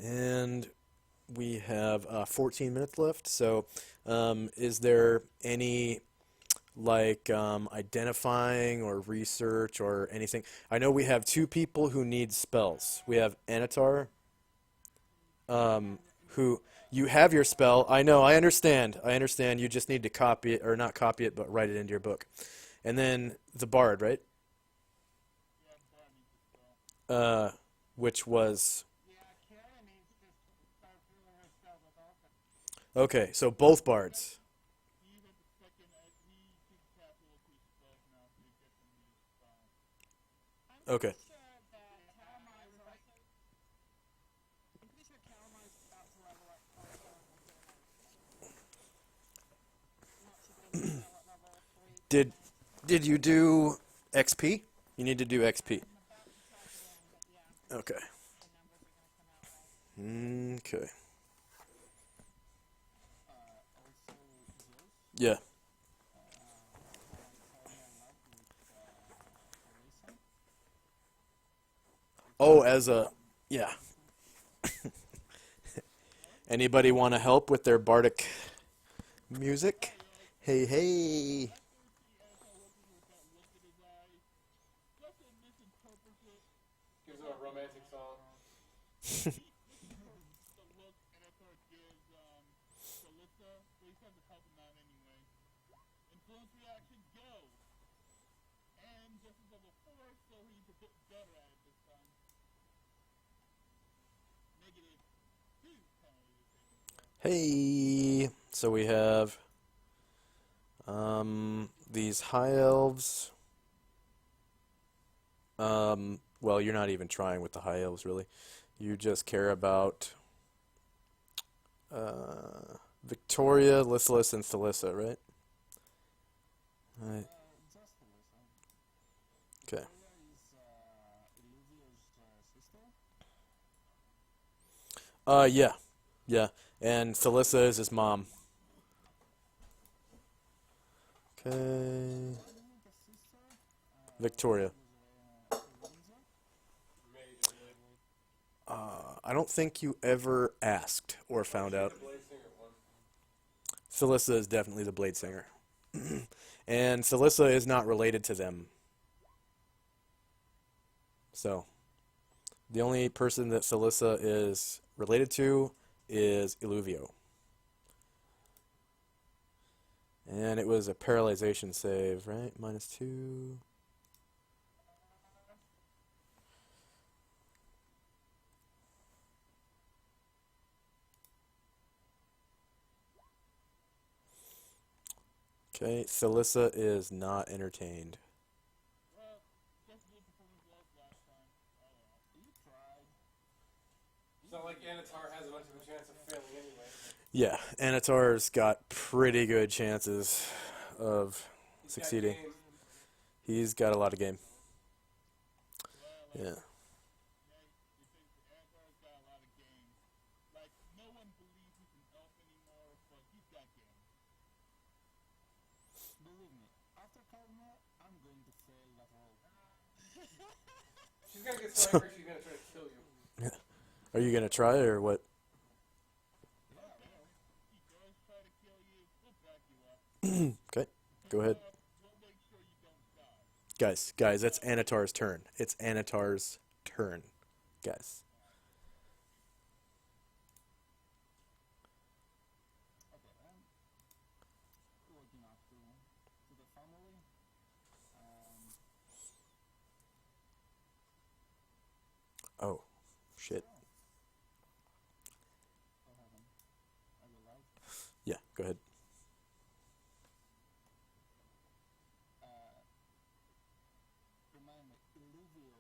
And we have 14 minutes left. So, is there any identifying or research or anything? I know we have two people who need spells. We have Anatar, who you have your spell. I know, I understand. You just need to copy it, or not copy it, but write it into your book. And then the Bard, right? Which was... Okay, so both bards. Okay. Did you do XP? You need to do XP. Okay. Okay. Yeah. Oh, yeah. Anybody want to help with their bardic music? Hey, hey.
Gives him a romantic song.
Influence reaction, go! And just as level 4, so he's a bit better at it this time. -2 penalty.
Hey. So we have these high elves. Well, you're not even trying with the high elves, really. You just care about Victoria, Lysilis, and Thalissa, right? Right. Okay. Yeah. Yeah. And Thalissa is his mom. Okay. Victoria. I don't think you ever asked or found out. Thalissa is definitely the Blade Singer. And Thalissa is not related to them. So, the only person that Thalissa is related to is Illuvio. And it was a paralyzation save, right? -2. Okay, Thalissa is not entertained.
Well, just good performance was last time. Oh well. You tried.
It's not like Anatar has much of a chance of failing anyway.
Yeah, Anatar's got pretty good chances of succeeding. He's got a lot of game. Yeah.
Believe me, after Kalmar, I'm going to fail that role.
She's gonna get so angry she's gonna try to kill you.
Are you gonna try or what? Okay, go ahead. Guys, that's Anatar's turn. It's Anatar's turn, guys.
Okay, I'm looking up to the family.
Oh, shit.
What happened? Are you alive?
Yeah, go ahead.
Remind me, Illuvio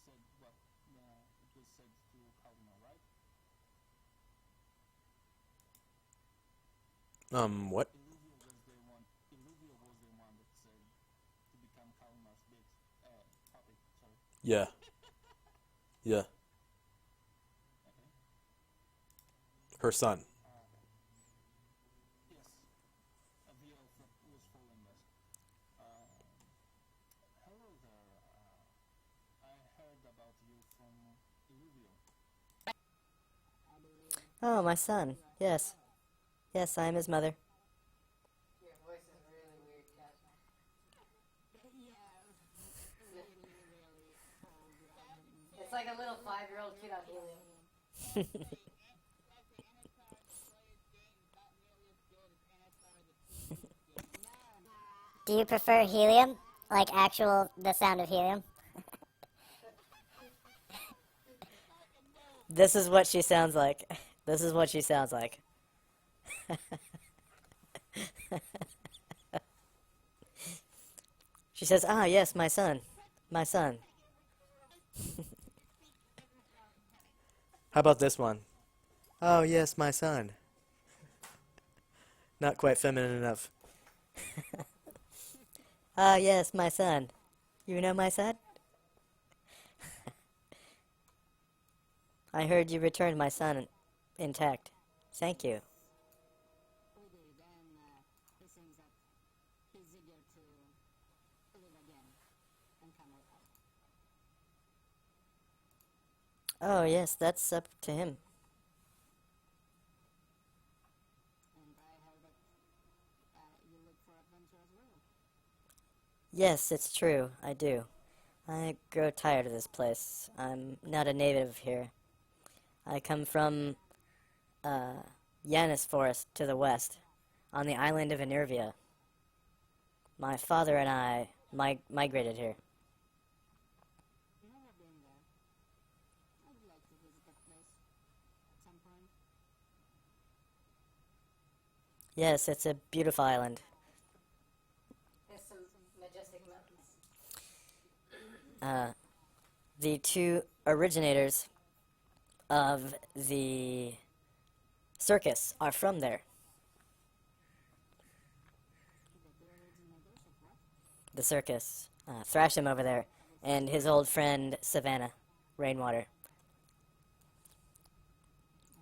said what it was said to Kalmar, right?
What?
Illuvio was the one that said to become Kalmar's big puppet. Sorry.
Yeah. Yeah.
Okay.
Her son.
Yes. The elf that was following us. Hello there. I heard about you from Illuvio.
Oh, my son. Yes. Yes, I am his mother.
Your voice is really weird, Cat. It's like a little 5-year-old kid on helium.
Do you prefer helium? Like the sound of helium?
This is what she sounds like. This is what she sounds like. She says, "Ah, yes, my son. My son."
How about this one? Oh, yes, my son. Not quite feminine enough.
Ah, yes, my son. You know my son? I heard you returned my son intact. Thank you.
He sings that he's eager to live again and come alive.
Oh, yes, that's up to him.
And I heard that you look for adventure as well.
Yes, it's true. I do. I grow tired of this place. I'm not a native here. I come from Yanis Forest to the west, on the island of Enervia. My father and I migrated here.
Never been there. I would like to visit that place at some point.
Yes, it's a beautiful island.
There's some majestic mountains.
The two originators of the circus are from there. The circus. Thrasham over there, and his old friend Savannah, Rainwater.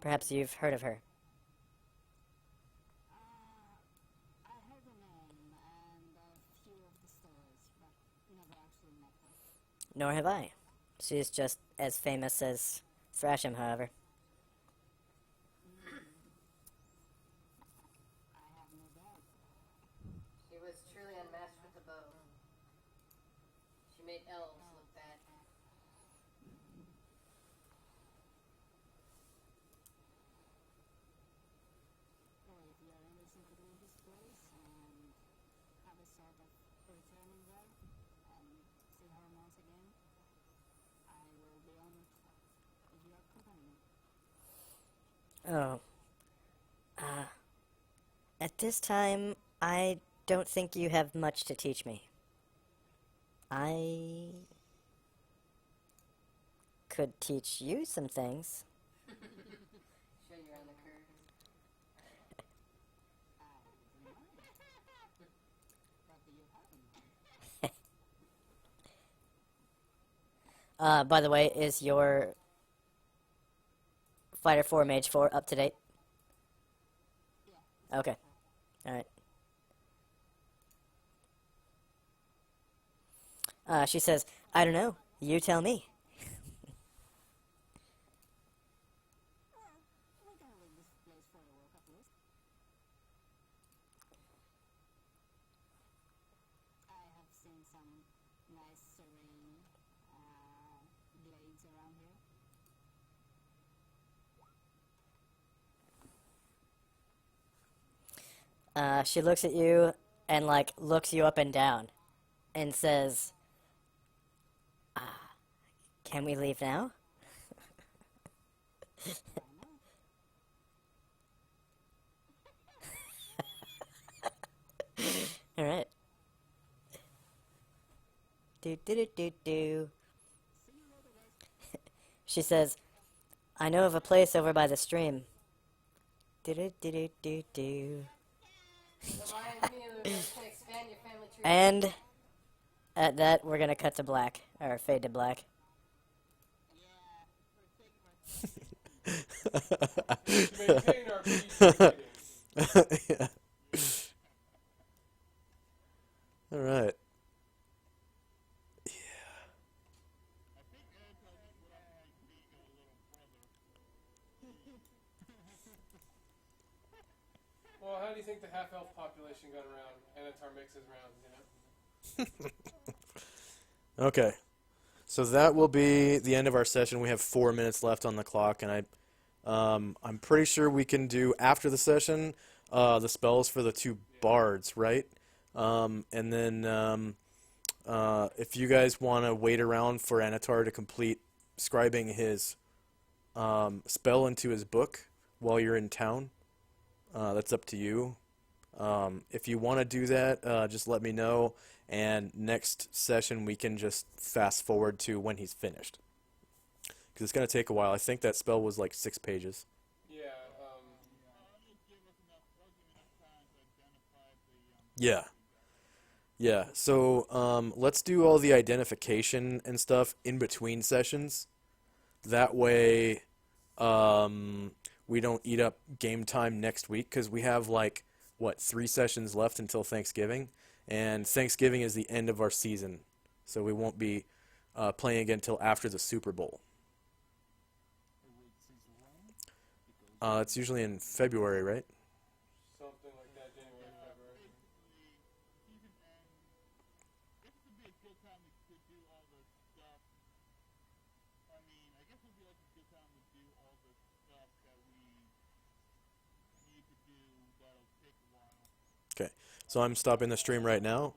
Perhaps you've heard of her.
I heard the name and a few of the stories, but never actually met her.
Nor have I. She's just as famous as Thrasham, however.
I have no doubt. She was truly unmatched with the bow. She made elves look bad. Well, if you are interested to leave this place and have a sort of returning there and see her once again, I will be honored if you accompany me.
Oh. At this time, I don't think you have much to teach me. I could teach you some things.
Show you around the curve. What do you have in mind?
By the way, is your Fighter 4 Mage 4 up to date? Okay. Alright. She says, I don't know. You tell me.
We're gonna leave this place for a walk at least. I have seen some nice serene glades around here.
She looks at you and, like, looks you up and down and says, can we leave now? Alright. Do do do do do. She says, I know of a place over by the stream. Do do do do do do. And at that, we're gonna cut to black, or fade to black.
Maintain our peace.
Yeah. All right.
Well, how do you think the half-elf population got around? Anatar mixes rounds, you know?
Okay. So that will be the end of our session. We have 4 minutes left on the clock, and I'm pretty sure we can do after the session the spells for the two bards, right? And then if you guys want to wait around for Anatar to complete scribing his spell into his book while you're in town, that's up to you. If you want to do that, just let me know, and next session we can just fast forward to when he's finished. Because it's going to take a while. I think that spell was like 6 pages. Yeah. Yeah, so let's do all the identification and stuff in between sessions. That way we don't eat up game time next week, because we have like, what, 3 sessions left until Thanksgiving? And Thanksgiving is the end of our season, so we won't be playing again until after the Super Bowl. It's usually in February, right?
Something like that, January, February.
Okay, so I'm stopping the stream right now.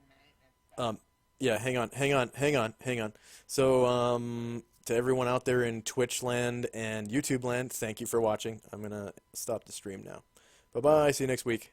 Yeah, hang on. So, to everyone out there in Twitch land and YouTube land, thank you for watching. I'm gonna stop the stream now. Bye-bye, see you next week.